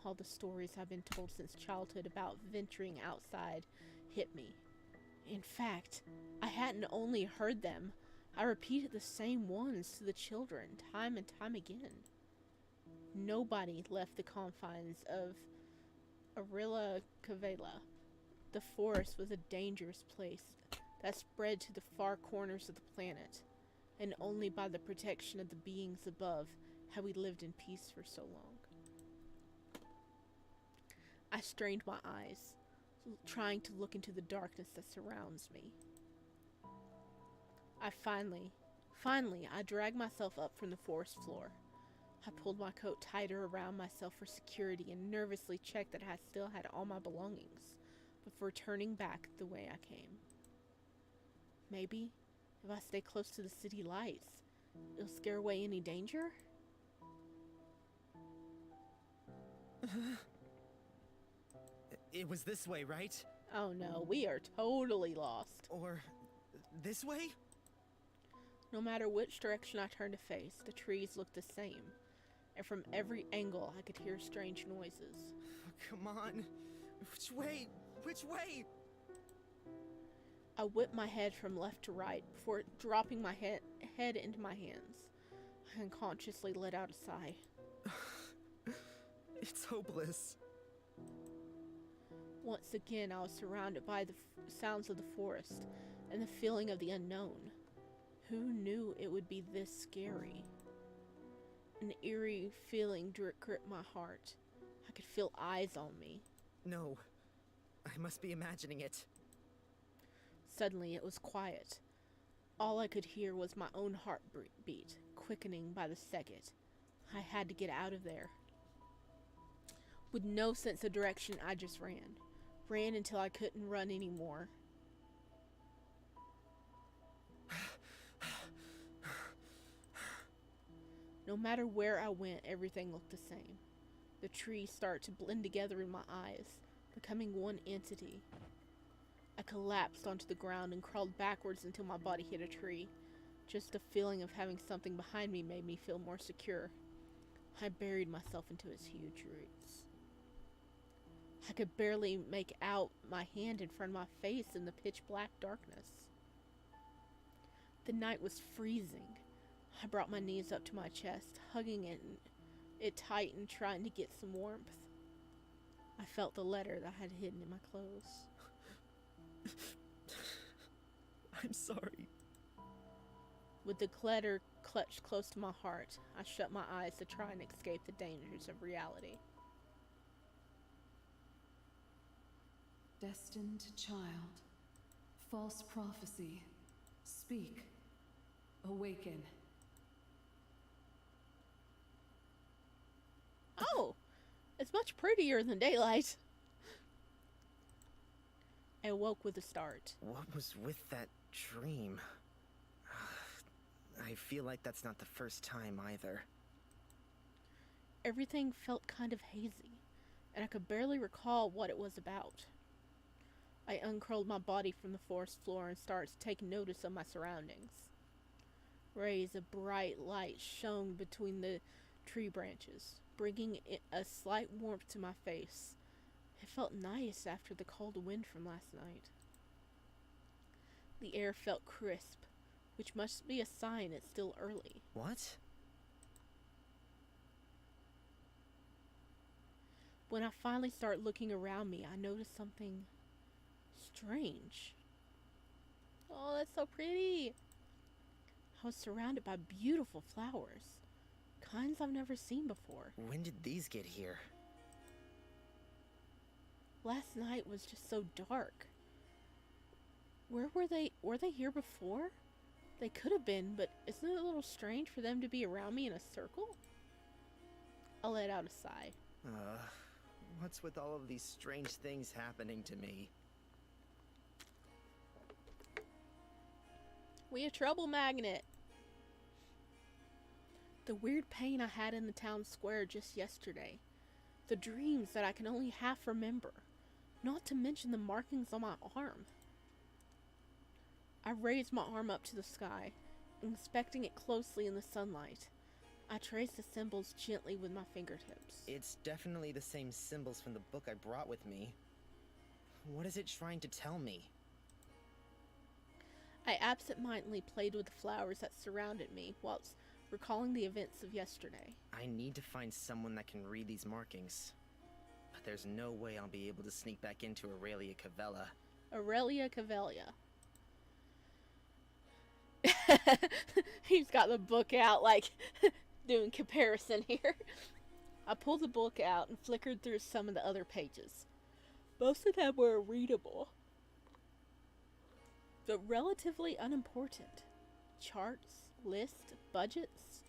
Speaker 1: All the stories I've been told since childhood about venturing outside hit me. In fact, I hadn't only heard them, I repeated the same ones to the children time and time again. Nobody left the confines of Arilla Cavela. The forest was a dangerous place that spread to the far corners of the planet, and only by the protection of the beings above had we lived in peace for so long. I strained my eyes, trying to look into the darkness that surrounds me. I dragged myself up from the forest floor. I pulled my coat tighter around myself for security and nervously checked that I still had all my belongings before turning back the way I came. Maybe, if I stay close to the city lights, it'll scare away any danger?
Speaker 5: It was this way, right?
Speaker 1: Oh no, we are totally lost.
Speaker 5: Or this way?
Speaker 1: No matter which direction I turned to face, the trees looked the same, and from every angle I could hear strange noises.
Speaker 5: Come on. Which way? Which way?
Speaker 1: I whipped my head from left to right before dropping my head into my hands. I unconsciously let out a sigh.
Speaker 5: It's hopeless.
Speaker 1: Once again, I was surrounded by the sounds of the forest and the feeling of the unknown. Who knew it would be this scary? An eerie feeling gripped my heart. I could feel eyes on me.
Speaker 5: No. I must be imagining it.
Speaker 1: Suddenly, it was quiet. All I could hear was my own heartbeat, quickening by the second. I had to get out of there. With no sense of direction, I just ran. Ran until I couldn't run anymore. No matter where I went, everything looked the same. The trees started to blend together in my eyes, becoming one entity. I collapsed onto the ground and crawled backwards until my body hit a tree. Just the feeling of having something behind me made me feel more secure. I buried myself into its huge roots. I could barely make out my hand in front of my face in the pitch black darkness. The night was freezing. I brought my knees up to my chest, hugging it tight and trying to get some warmth. I felt the letter that I had hidden in my clothes.
Speaker 5: I'm sorry.
Speaker 1: With the letter clutched close to my heart, I shut my eyes to try and escape the dangers of reality.
Speaker 2: Destined child, false prophecy, speak, awaken.
Speaker 1: Oh, it's much prettier than daylight. I awoke with a start.
Speaker 5: What was with that dream? I feel like that's not the first time either.
Speaker 1: Everything felt kind of hazy, and I could barely recall what it was about. I uncurled my body from the forest floor and started to take notice of my surroundings. Rays of bright light shone between the tree branches, bringing a slight warmth to my face. It felt nice after the cold wind from last night. The air felt crisp, which must be a sign it's still early.
Speaker 5: What?
Speaker 1: When I finally started looking around me, I noticed something strange. Oh, that's so pretty. I was surrounded by beautiful flowers, kinds I've never seen before.
Speaker 5: When did these get here?
Speaker 1: Last night was just so dark. Where were they? Were they here before? They could have been, but isn't it a little strange for them to be around me in a circle? I let out a sigh.
Speaker 5: What's with all of these strange things happening to me?
Speaker 1: We a trouble magnet. The weird pain I had in the town square just yesterday. The dreams that I can only half remember. Not to mention the markings on my arm. I raised my arm up to the sky, inspecting it closely in the sunlight. I traced the symbols gently with my fingertips.
Speaker 5: It's definitely the same symbols from the book I brought with me. What is it trying to tell me?
Speaker 1: I absent-mindedly played with the flowers that surrounded me whilst recalling the events of yesterday.
Speaker 5: I need to find someone that can read these markings. But there's no way I'll be able to sneak back into Aurelia Cavella.
Speaker 1: Aurelia Cavella. He's got the book out, like, doing comparison here. I pulled the book out and flickered through some of the other pages. Most of them were readable, but relatively unimportant. Charts, lists, budgets.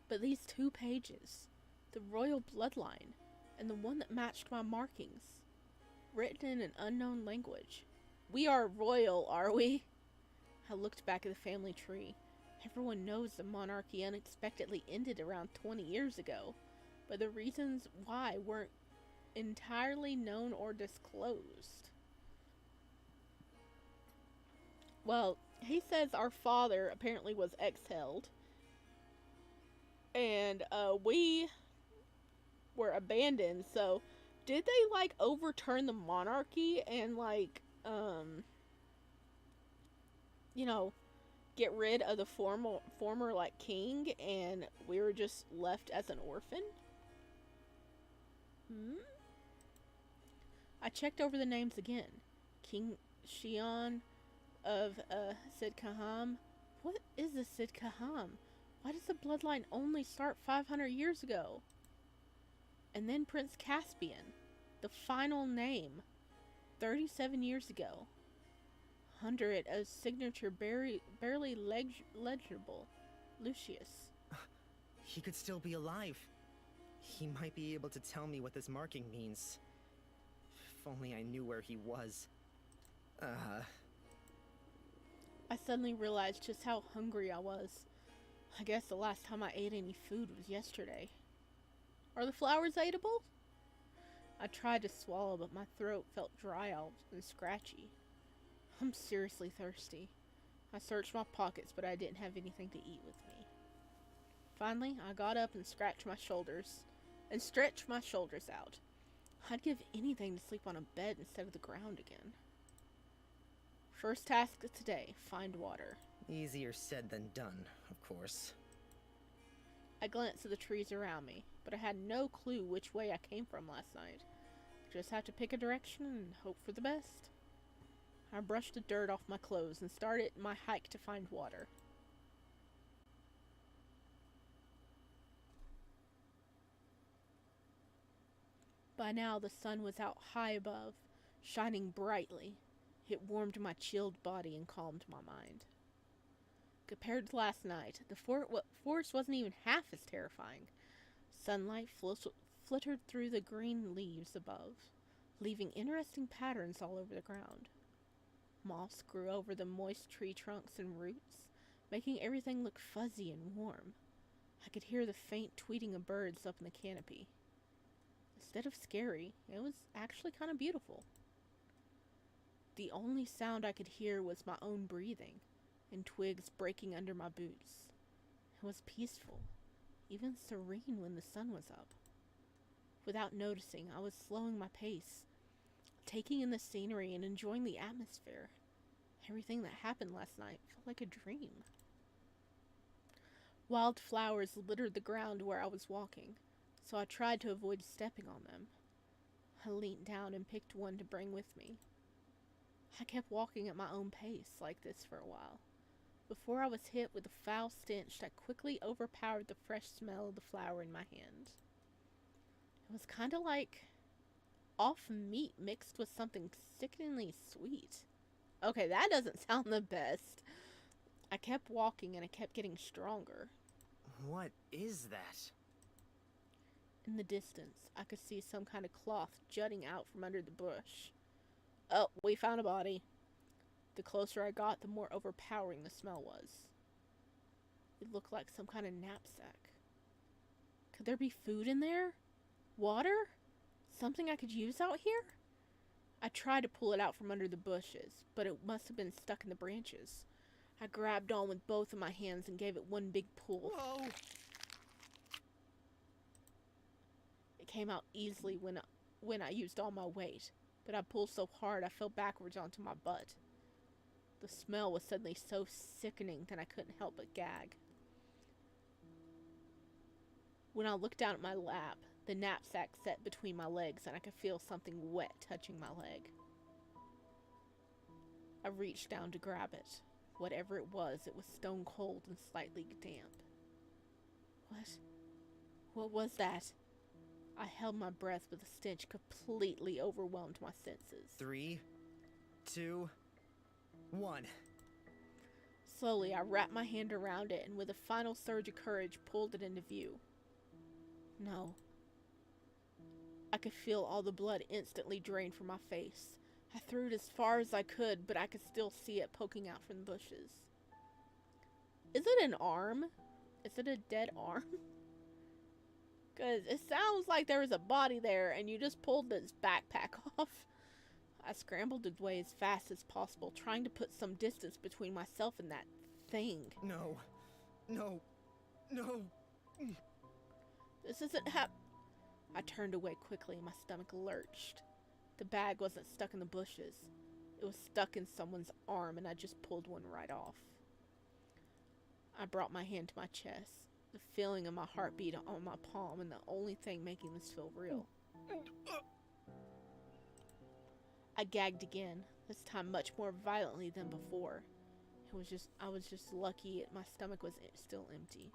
Speaker 1: But these 2 pages, the royal bloodline, and the one that matched my markings, written in an unknown language. We are royal, are we? I looked back at the family tree. Everyone knows the monarchy unexpectedly ended around 20 years ago, but the reasons why weren't entirely known or disclosed. Well, he says our father apparently was exiled, and we were abandoned, so did they, like, overturn the monarchy and, like, you know, get rid of the former like king, and we were just left as an orphan? I checked over the names again. King Shion of Sid Kaham. What is the Sid Kaham? Why does the bloodline only start 500 years ago? And then Prince Caspian, the final name, 37 years ago. 100 as signature barely legible. Lucius.
Speaker 5: He could still be alive. He might be able to tell me what this marking means. If only I knew where he was.
Speaker 1: I suddenly realized just how hungry I was. I guess the last time I ate any food was yesterday. Are the flowers edible? I tried to swallow, but my throat felt dry out and scratchy. I'm seriously thirsty. I searched my pockets, but I didn't have anything to eat with me. Finally, I got up and stretched my shoulders out. I'd give anything to sleep on a bed instead of the ground again. First task of today, find water.
Speaker 5: Easier said than done, of course.
Speaker 1: I glanced at the trees around me, but I had no clue which way I came from last night. Just had to pick a direction and hope for the best. I brushed the dirt off my clothes and started my hike to find water. By now the sun was out high above, shining brightly. It warmed my chilled body and calmed my mind. Compared to last night, the forest wasn't even half as terrifying. Sunlight fluttered through the green leaves above, leaving interesting patterns all over the ground. Moss grew over the moist tree trunks and roots, making everything look fuzzy and warm. I could hear the faint tweeting of birds up in the canopy. Instead of scary, it was actually kind of beautiful. The only sound I could hear was my own breathing, and twigs breaking under my boots. It was peaceful, even serene when the sun was up. Without noticing, I was slowing my pace, taking in the scenery and enjoying the atmosphere. Everything that happened last night felt like a dream. Wild flowers littered the ground where I was walking, so I tried to avoid stepping on them. I leaned down and picked one to bring with me. I kept walking at my own pace like this for a while, before I was hit with a foul stench that quickly overpowered the fresh smell of the flower in my hand. It was kind of like off meat mixed with something sickeningly sweet. Okay, that doesn't sound the best. I kept walking and I kept getting stronger.
Speaker 5: What is that?
Speaker 1: In the distance, I could see some kind of cloth jutting out from under the bush. Oh, we found a body. The closer I got, the more overpowering the smell was. It looked like some kind of knapsack. Could there be food in there? Water? Something I could use out here? I tried to pull it out from under the bushes, but it must have been stuck in the branches. I grabbed on with both of my hands and gave it one big pull.
Speaker 5: Whoa!
Speaker 1: It came out easily when I used all my weight, but I pulled so hard I fell backwards onto my butt. The smell was suddenly so sickening that I couldn't help but gag. When I looked down at my lap, the knapsack sat between my legs and I could feel something wet touching my leg. I reached down to grab it. Whatever it was stone cold and slightly damp. What was that? I held my breath, but the stench completely overwhelmed my senses.
Speaker 5: 3, 2, 1.
Speaker 1: Slowly, I wrapped my hand around it and with a final surge of courage, pulled it into view. No. I could feel all the blood instantly drain from my face. I threw it as far as I could, but I could still see it poking out from the bushes. Is it an arm? Is it a dead arm? Because it sounds like there was a body there and you just pulled its backpack off. I scrambled away as fast as possible, trying to put some distance between myself and that thing.
Speaker 5: No. No. No.
Speaker 1: This isn't I turned away quickly and my stomach lurched. The bag wasn't stuck in the bushes. It was stuck in someone's arm and I just pulled one right off. I brought my hand to my chest, the feeling of my heartbeat on my palm and the only thing making this feel real. I gagged again, this time much more violently than before. I was just lucky my stomach was still empty.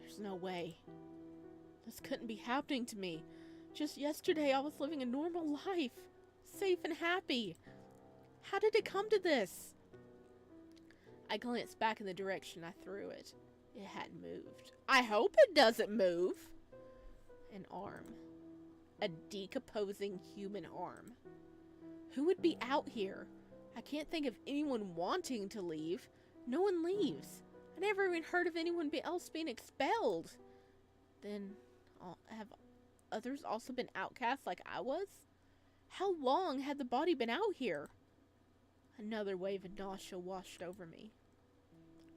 Speaker 1: There's no way. This couldn't be happening to me. Just yesterday I was living a normal life, safe and happy. How did it come to this? I glanced back in the direction I threw it. It hadn't moved. I hope it doesn't move. An arm. A decomposing human arm. Who would be out here? I can't think of anyone wanting to leave. No one leaves. I never even heard of anyone else being expelled. Then, have others also been outcasts like I was? How long had the body been out here? Another wave of nausea washed over me.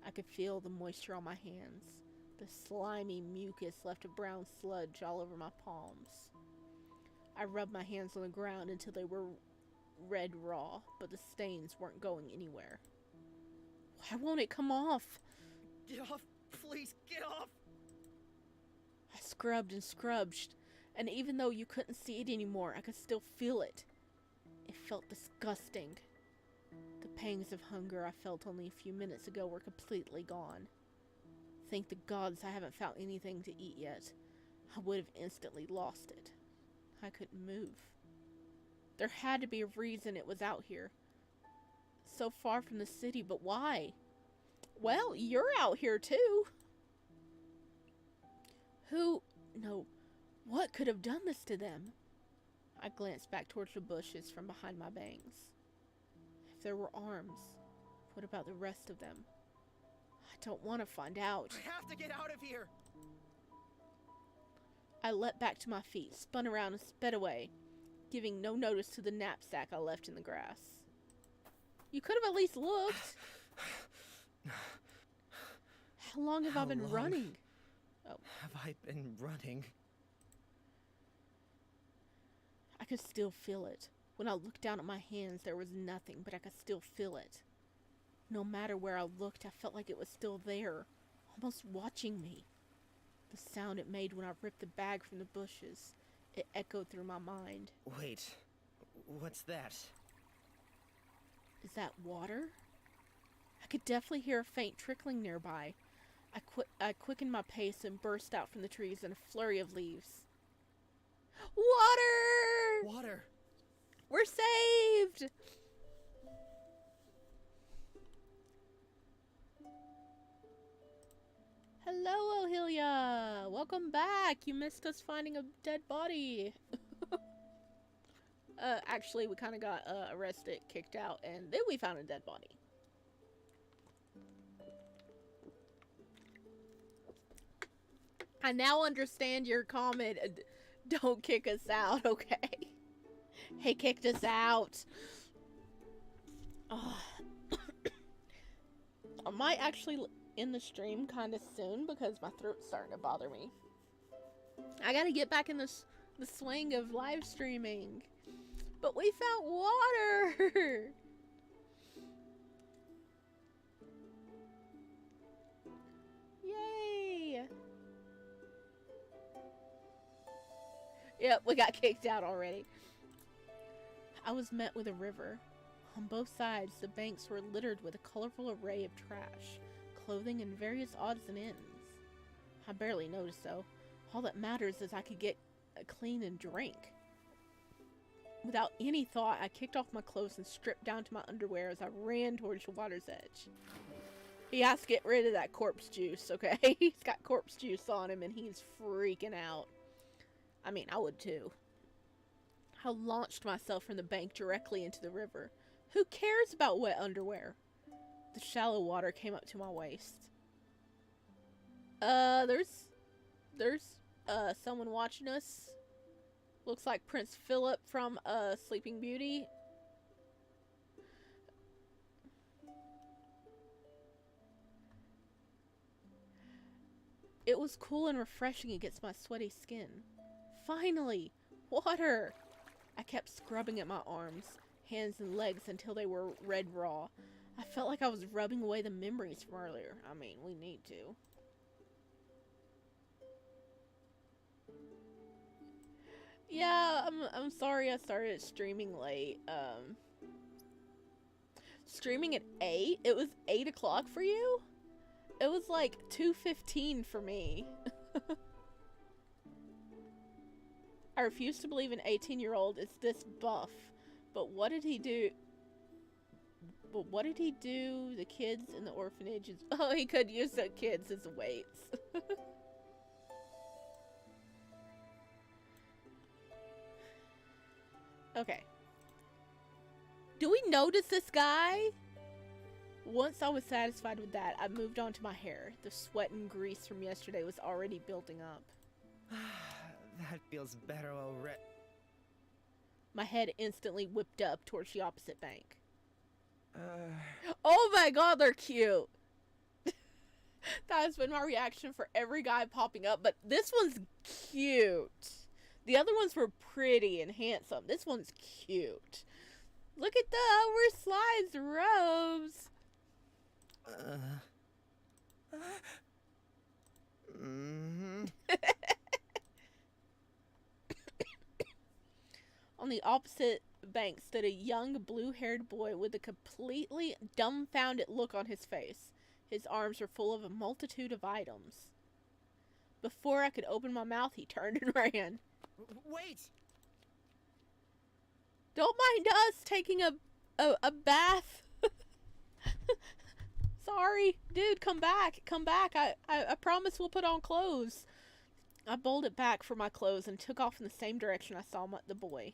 Speaker 1: I could feel the moisture on my hands. The slimy mucus left a brown sludge all over my palms. I rubbed my hands on the ground until they were red raw, but the stains weren't going anywhere. Why won't it come off?
Speaker 5: Get off! Please, get off!
Speaker 1: I scrubbed and scrubbed, and even though you couldn't see it anymore, I could still feel it. It felt disgusting. The pangs of hunger I felt only a few minutes ago were completely gone. Thank the gods I haven't found anything to eat yet. I would have instantly lost it. I couldn't move. There had to be a reason it was out here. So far from the city, but why? Well, you're out here too. What could have done this to them? I glanced back towards the bushes from behind my bangs. If there were arms, what about the rest of them? I don't want to find out.
Speaker 5: I have to get out of here!
Speaker 1: I leapt back to my feet, spun around and sped away, giving no notice to the knapsack I left in the grass. You could have at least looked. How long have I been running? Oh.
Speaker 5: Have I been running?
Speaker 1: I could still feel it. When I looked down at my hands, there was nothing, but I could still feel it. No matter where I looked, I felt like it was still there, almost watching me. The sound it made when I ripped the bag from the bushes, it echoed through my mind.
Speaker 5: Wait, what's that?
Speaker 1: Is that water? I could definitely hear a faint trickling nearby. I quickened my pace and burst out from the trees in a flurry of leaves. Water!
Speaker 5: Water!
Speaker 1: We're saved! Hello, Ohilia! Welcome back! You missed us finding a dead body. Actually, we kind of got arrested, kicked out, and then we found a dead body. I now understand your comment. Don't kick us out, okay? He kicked us out. Oh. I might actually end the stream kind of soon because my throat's starting to bother me. I gotta get back in the swing of live streaming. But we found water! Yay! Yep, we got kicked out already. I was met with a river. On both sides, the banks were littered with a colorful array of trash, clothing, and various odds and ends. I barely noticed, though. All that matters is I could get clean and drink. Without any thought, I kicked off my clothes and stripped down to my underwear as I ran towards the water's edge. He has to get rid of that corpse juice, okay? He's got corpse juice on him and he's freaking out. I mean, I would too. I launched myself from the bank directly into the river. Who cares about wet underwear? The shallow water came up to my waist. There's someone watching us. Looks like Prince Philip from Sleeping Beauty. It was cool and refreshing against my sweaty skin. Finally! Water! I kept scrubbing at my arms, hands, and legs until they were red raw. I felt like I was rubbing away the memories from earlier. I mean, we need to. Yeah, I'm sorry I started streaming late. Streaming at 8? It was 8 o'clock for you? It was like 2:15 for me. I refuse to believe an 18-year-old is this buff. But what did he do? The kids in the orphanage is... Oh, he could use the kids as weights. Okay. Do we notice this guy? Once I was satisfied with that, I moved on to my hair. The sweat and grease from yesterday was already building up.
Speaker 5: That feels better already.
Speaker 1: My head instantly whipped up towards the opposite bank. Oh my god, they're cute! That has been my reaction for every guy popping up, but this one's cute. The other ones were pretty and handsome. This one's cute. Look at the oversized robes. On the opposite bank stood a young blue-haired boy with a completely dumbfounded look on his face. His arms were full of a multitude of items. Before I could open my mouth, he turned and ran.
Speaker 5: Wait!
Speaker 1: Don't mind us taking a bath. Sorry. Dude, come back. Come back. I promise we'll put on clothes. I bolted back for my clothes and took off in the same direction I saw the boy.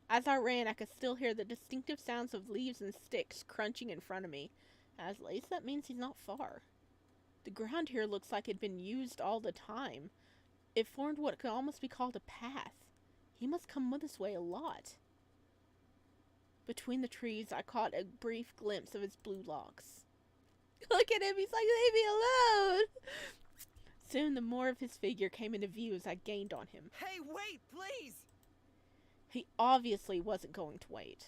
Speaker 1: As I ran, I could still hear the distinctive sounds of leaves and sticks crunching in front of me. At least that means he's not far. The ground here looks like it'd been used all the time. It formed what could almost be called a path. He must come this way a lot. Between the trees, I caught a brief glimpse of his blue locks. Look at him, he's like, leave me alone! Soon the more of his figure came into view as I gained on him.
Speaker 5: Hey, wait, please!
Speaker 1: He obviously wasn't going to wait.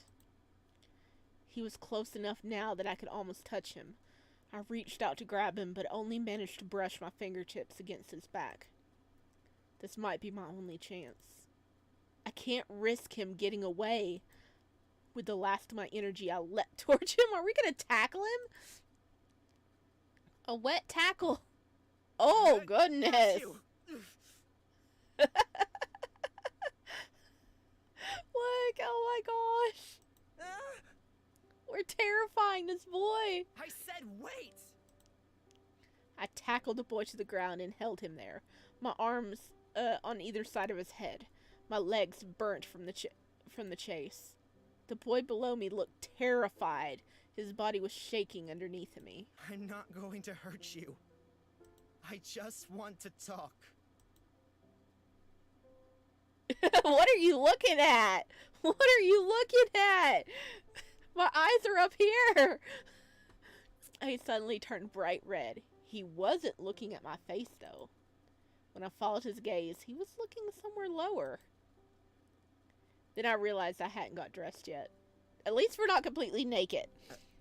Speaker 1: He was close enough now that I could almost touch him. I reached out to grab him, but only managed to brush my fingertips against his back. This might be my only chance. I can't risk him getting away. With the last of my energy, I leapt towards him. Are we gonna tackle him? A wet tackle. Oh, goodness. Look, oh my gosh. We're terrifying this boy.
Speaker 5: I said wait!
Speaker 1: I tackled the boy to the ground and held him there. My arms on either side of his head. My legs burnt from the chase. The boy below me looked terrified. His body was shaking underneath me.
Speaker 5: I'm not going to hurt you. I just want to talk.
Speaker 1: What are you looking at? What are you looking at? My eyes are up here. I suddenly turned bright red. He wasn't looking at my face, though. When I followed his gaze, he was looking somewhere lower. Then I realized I hadn't got dressed yet. At least we're not completely naked.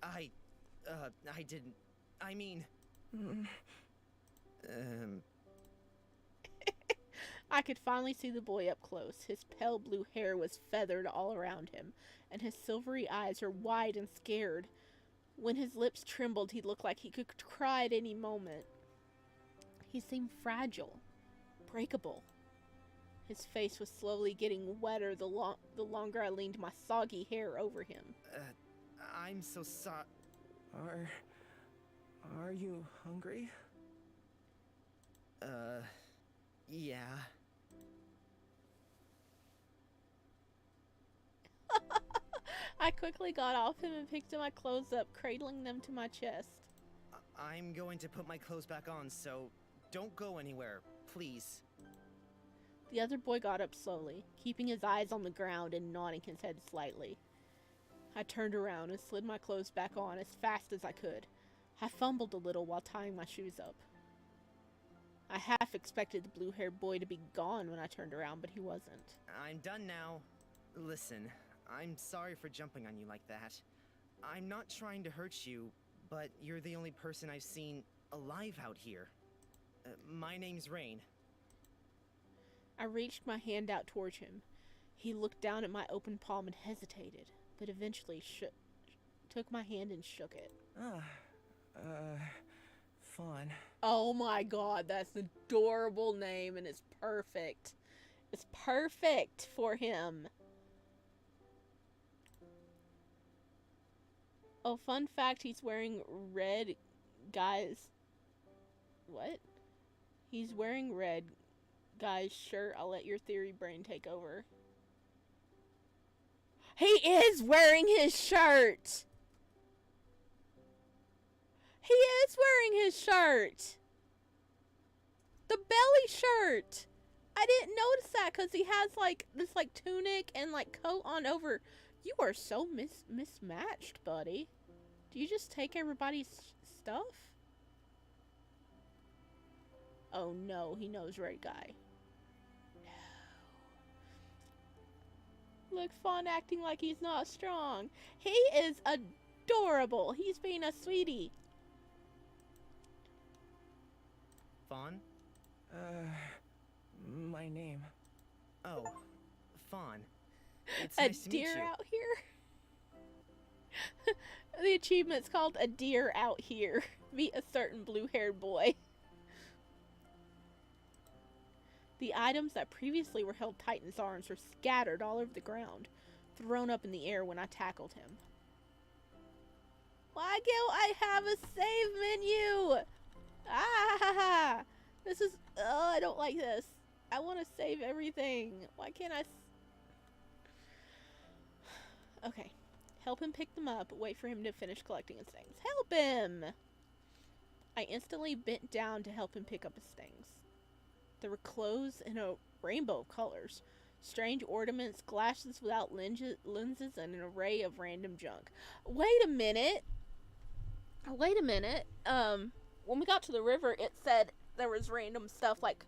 Speaker 5: I didn't. I mean...
Speaker 1: I could finally see the boy up close. His pale blue hair was feathered all around him, and his silvery eyes were wide and scared. When his lips trembled, he looked like he could cry at any moment. He seemed fragile, breakable. His face was slowly getting wetter the longer I leaned my soggy hair over him.
Speaker 5: I'm so sorry.
Speaker 9: Are you hungry?
Speaker 5: Yeah.
Speaker 1: I quickly got off him and picked my clothes up, cradling them to my chest.
Speaker 5: I'm going to put my clothes back on, so don't go anywhere, please.
Speaker 1: The other boy got up slowly, keeping his eyes on the ground and nodding his head slightly. I turned around and slid my clothes back on as fast as I could. I fumbled a little while tying my shoes up. I half expected the blue-haired boy to be gone when I turned around, but he wasn't.
Speaker 5: I'm done now. Listen, I'm sorry for jumping on you like that. I'm not trying to hurt you, but you're the only person I've seen alive out here. My name's Rain.
Speaker 1: I reached my hand out towards him. He looked down at my open palm and hesitated, but eventually took my hand and shook it.
Speaker 9: Fawn.
Speaker 1: Oh my god, that's an adorable name, and it's perfect. It's perfect for him. Oh, fun fact, he's wearing red, guys. What? He's wearing red, guys, shirt. I'll let your theory brain take over. He is wearing his shirt! He is wearing his shirt! The belly shirt! I didn't notice that because he has like this like tunic and like coat on over. You are so mismatched, buddy. Do you just take everybody's stuff? Oh no, he knows red guy. No. Look, Fawn acting like he's not strong. He is adorable. He's being a sweetie.
Speaker 5: Fawn?
Speaker 9: My name.
Speaker 5: Oh, Fawn. It's
Speaker 1: A
Speaker 5: nice to meet
Speaker 1: deer
Speaker 5: you.
Speaker 1: out here? The achievement's called A Deer Out Here. Meet a certain blue-haired boy. The items that previously were held tight in his arms were scattered all over the ground, thrown up in the air when I tackled him. Why can't I have a save menu? Ah! This is... Oh, I don't like this. I want to save everything. Why can't I... Okay. Help him pick them up. Wait for him to finish collecting his things. Help him! I instantly bent down to help him pick up his things. There were clothes in a rainbow of colors. Strange ornaments, glasses without lenses, and an array of random junk. Wait a minute! Wait a minute. When we got to the river, it said there was random stuff, like,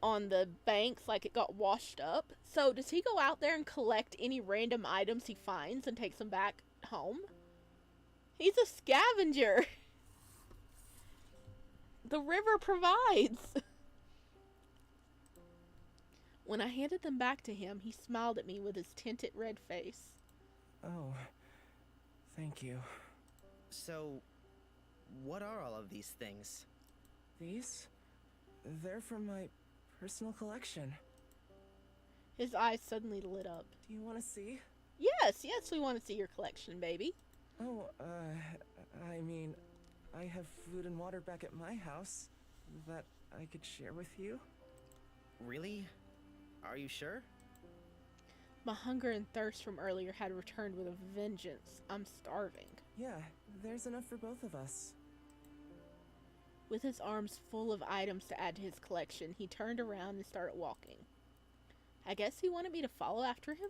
Speaker 1: on the banks, like it got washed up. So, does he go out there and collect any random items he finds and takes them back home? He's a scavenger! The river provides! When I handed them back to him, he smiled at me with his tinted red face.
Speaker 9: Oh, thank you.
Speaker 5: So, what are all of these things?
Speaker 9: These? They're from my personal collection.
Speaker 1: His eyes suddenly lit up.
Speaker 9: Do you want to see?
Speaker 1: Yes, we want to see your collection, baby.
Speaker 9: Oh, I mean, I have food and water back at my house that I could share with you.
Speaker 5: Really? Are you sure?
Speaker 1: My hunger and thirst from earlier had returned with a vengeance. I'm starving.
Speaker 9: Yeah, there's enough for both of us.
Speaker 1: With his arms full of items to add to his collection, he turned around and started walking. I guess he wanted me to follow after him?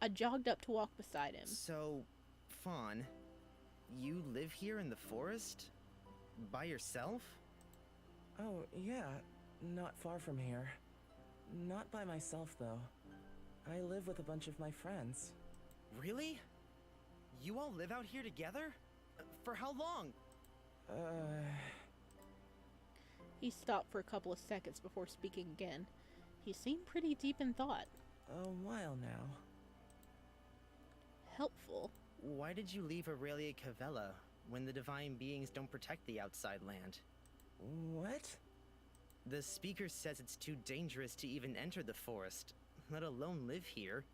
Speaker 1: I jogged up to walk beside him.
Speaker 5: So, Fawn, you live here in the forest? By yourself?
Speaker 9: Oh, yeah, not far from here. Not by myself, though. I live with a bunch of my friends.
Speaker 5: Really? You all live out here together? For how long?
Speaker 1: He stopped for a couple of seconds before speaking again. He seemed pretty deep in thought.
Speaker 9: A while now.
Speaker 1: Helpful.
Speaker 5: Why did you leave Aurelia Cavella when the divine beings don't protect the outside land?
Speaker 9: What?
Speaker 5: The speaker says it's too dangerous to even enter the forest, let alone live here.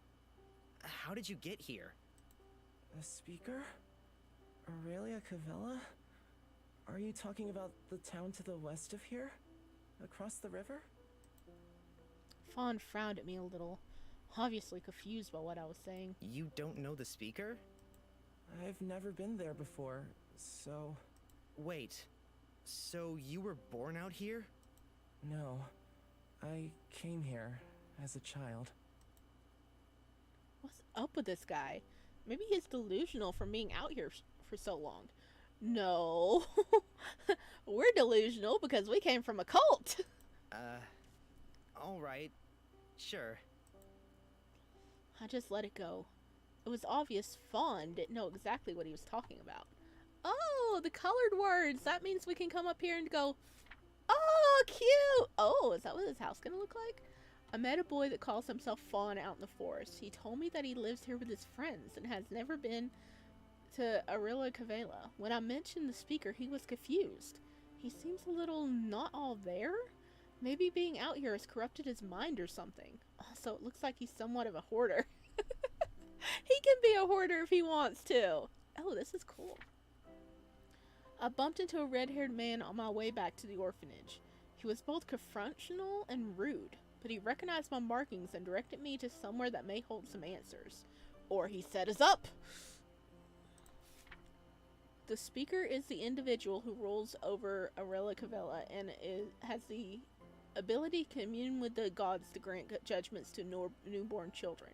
Speaker 5: How did you get here?
Speaker 9: A speaker? Aurelia Cavella? Are you talking about the town to the west of here? Across the river?
Speaker 1: Fawn frowned at me a little, obviously confused by what I was saying.
Speaker 5: You don't know the speaker?
Speaker 9: I've never been there before, so...
Speaker 5: Wait, so you were born out here?
Speaker 9: No, I came here as a child.
Speaker 1: What's up with this guy? Maybe he's delusional from being out here for so long. No. We're delusional because we came from a cult.
Speaker 5: Alright. Sure.
Speaker 1: I just let it go. It was obvious Fawn didn't know exactly what he was talking about. Oh, the colored words! That means we can come up here and go, oh, cute! Oh, is that what his house gonna look like? I met a boy that calls himself Fawn out in the forest. He told me that he lives here with his friends and has never been to Aurelia Cavella. When I mentioned the speaker, he was confused. He seems a little not all there. Maybe being out here has corrupted his mind or something. Also, it looks like he's somewhat of a hoarder. He can be a hoarder if he wants to. Oh, this is cool. I bumped into a red-haired man on my way back to the orphanage. He was both confrontational and rude, but he recognized my markings and directed me to somewhere that may hold some answers. Or he set us up! The speaker is the individual who rules over Aurelia Cavella and has the ability to commune with the gods to grant judgments to newborn children.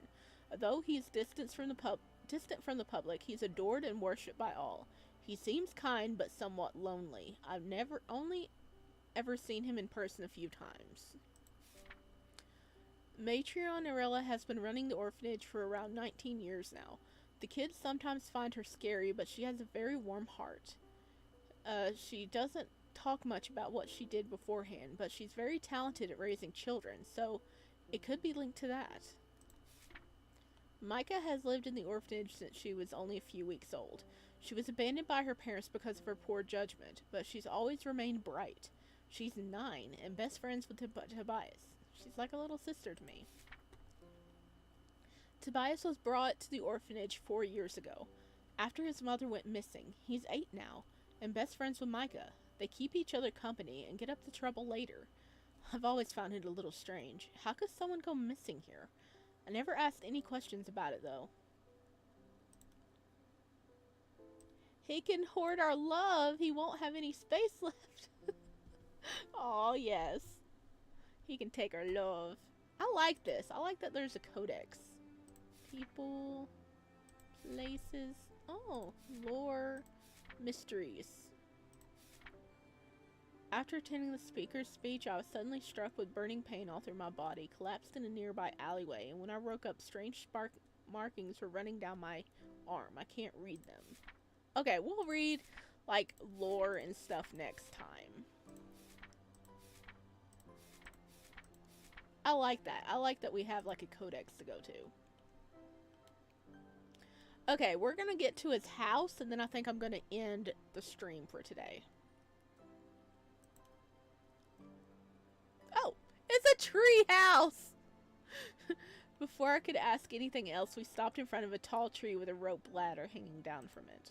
Speaker 1: Although he is distant from the public, he is adored and worshipped by all. He seems kind but somewhat lonely. I've only ever seen him in person a few times. Matriarch Aurelia has been running the orphanage for around 19 years now. The kids sometimes find her scary, but she has a very warm heart. She doesn't talk much about what she did beforehand, but she's very talented at raising children, so it could be linked to that. Micah has lived in the orphanage since she was only a few weeks old. She was abandoned by her parents because of her poor judgment, but she's always remained bright. She's 9 and best friends with Tobias. She's like a little sister to me. Tobias was brought to the orphanage 4 years ago. After his mother went missing, he's 8 now, and best friends with Micah. They keep each other company and get up to trouble later. I've always found it a little strange. How could someone go missing here? I never asked any questions about it, though. He can hoard our love. He won't have any space left. Aw, yes. He can take our love. I like this. I like that there's a codex. People, places, oh, lore, mysteries. After attending the speaker's speech, I was suddenly struck with burning pain all through my body, collapsed in a nearby alleyway, and when I woke up, strange markings were running down my arm. I can't read them. Okay, we'll read, like, lore and stuff next time. I like that. I like that we have, like, a codex to go to. Okay, we're gonna get to his house, and then I think I'm gonna end the stream for today. Oh, it's a tree house! Before I could ask anything else, we stopped in front of a tall tree with a rope ladder hanging down from it.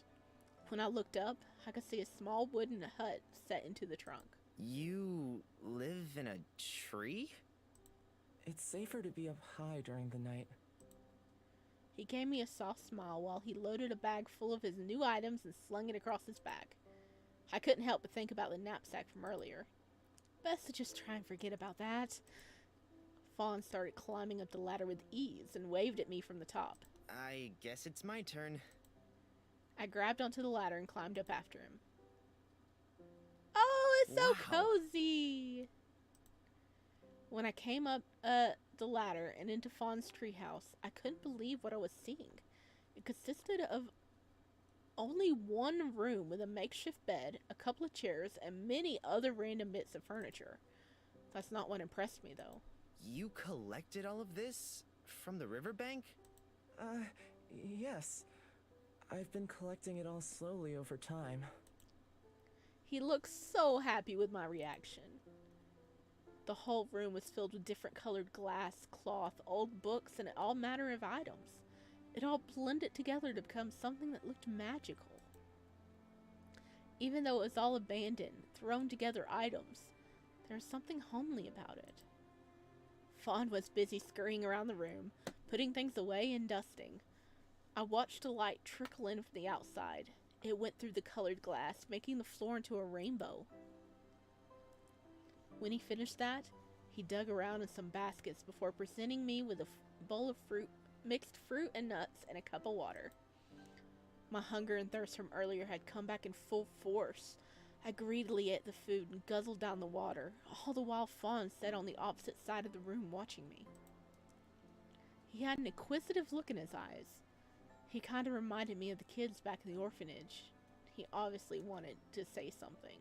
Speaker 1: When I looked up, I could see a small wooden hut set into the trunk.
Speaker 5: You live in a tree?
Speaker 9: It's safer to be up high during the night.
Speaker 1: He gave me a soft smile while he loaded a bag full of his new items and slung it across his back. I couldn't help but think about the knapsack from earlier. Best to just try and forget about that. Fawn started climbing up the ladder with ease and waved at me from the top.
Speaker 5: I guess it's my turn.
Speaker 1: I grabbed onto the ladder and climbed up after him. Oh, it's so
Speaker 5: Wow.
Speaker 1: cozy! When I came up the ladder and into Fawn's treehouse, I couldn't believe what I was seeing. It consisted of only one room with a makeshift bed, a couple of chairs, and many other random bits of furniture. That's not what impressed me, though.
Speaker 5: You collected all of this from the riverbank?
Speaker 9: Yes. I've been collecting it all slowly over time.
Speaker 1: He looked so happy with my reaction. The whole room was filled with different colored glass, cloth, old books, and all manner of items. It all blended together to become something that looked magical. Even though it was all abandoned, thrown together items, there was something homely about it. Fawn was busy scurrying around the room, putting things away and dusting. I watched a light trickle in from the outside. It went through the colored glass, making the floor into a rainbow. When he finished that, he dug around in some baskets before presenting me with a bowl of mixed fruit and nuts, and a cup of water. My hunger and thirst from earlier had come back in full force. I greedily ate the food and guzzled down the water, all the while Fawn sat on the opposite side of the room watching me. He had an inquisitive look in his eyes. He kind of reminded me of the kids back in the orphanage. He obviously wanted to say something.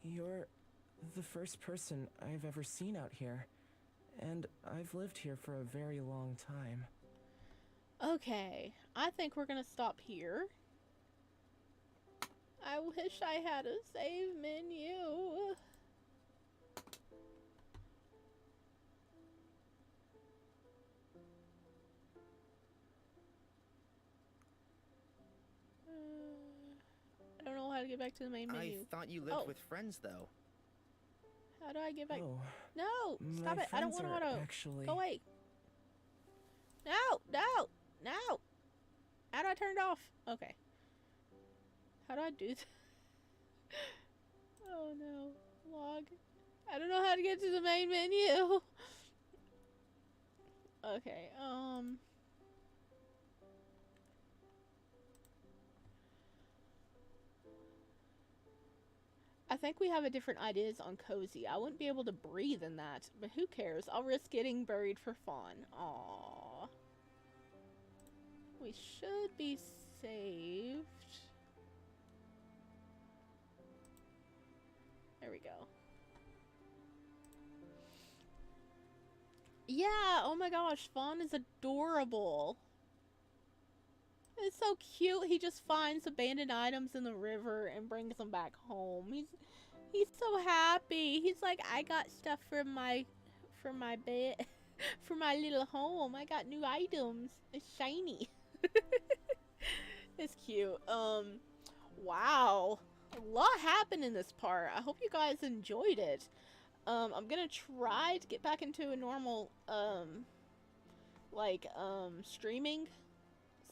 Speaker 9: You're the first person I've ever seen out here, and I've lived here for a very long time.
Speaker 1: Okay, I think we're gonna stop here. I wish I had a save menu. I don't know how to get back to the main menu.
Speaker 5: I thought you lived with friends, though.
Speaker 1: How do I get back?
Speaker 9: Oh,
Speaker 1: No! Stop
Speaker 9: my
Speaker 1: it! I don't
Speaker 9: friends
Speaker 1: want
Speaker 9: are
Speaker 1: auto.
Speaker 9: actually...
Speaker 1: Go away! No! No! No! How do I turn it off? Okay. How do I do that? Oh no. Log. I don't know how to get to the main menu. Okay, I think we have a different ideas on cozy. I wouldn't be able to breathe in that, but who cares? I'll risk getting buried for Fawn. Aww. We should be saved. There we go. Yeah, oh my gosh, Fawn is adorable. It's so cute. He just finds abandoned items in the river and brings them back home. He's so happy. He's like, I got stuff for my bed, for my little home. I got new items. It's shiny. It's cute. Wow. A lot happened in this part. I hope you guys enjoyed it. I'm gonna try to get back into a normal, streaming.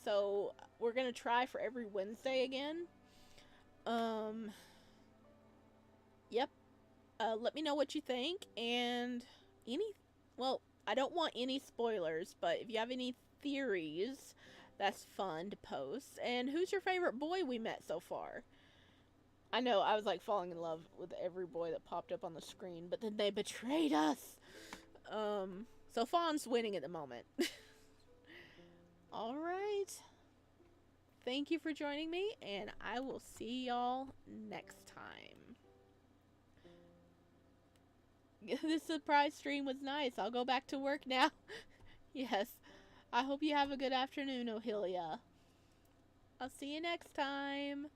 Speaker 1: So, we're gonna try for every Wednesday again. Yep. Let me know what you think, and I don't want any spoilers, but if you have any theories, that's fun to post. And who's your favorite boy we met so far? I know, I was like falling in love with every boy that popped up on the screen, but then they betrayed us. So Fawn's winning at the moment. Alright. Thank you for joining me, and I will see y'all next time. This surprise stream was nice. I'll go back to work now. Yes. I hope you have a good afternoon, Ohilia. I'll see you next time.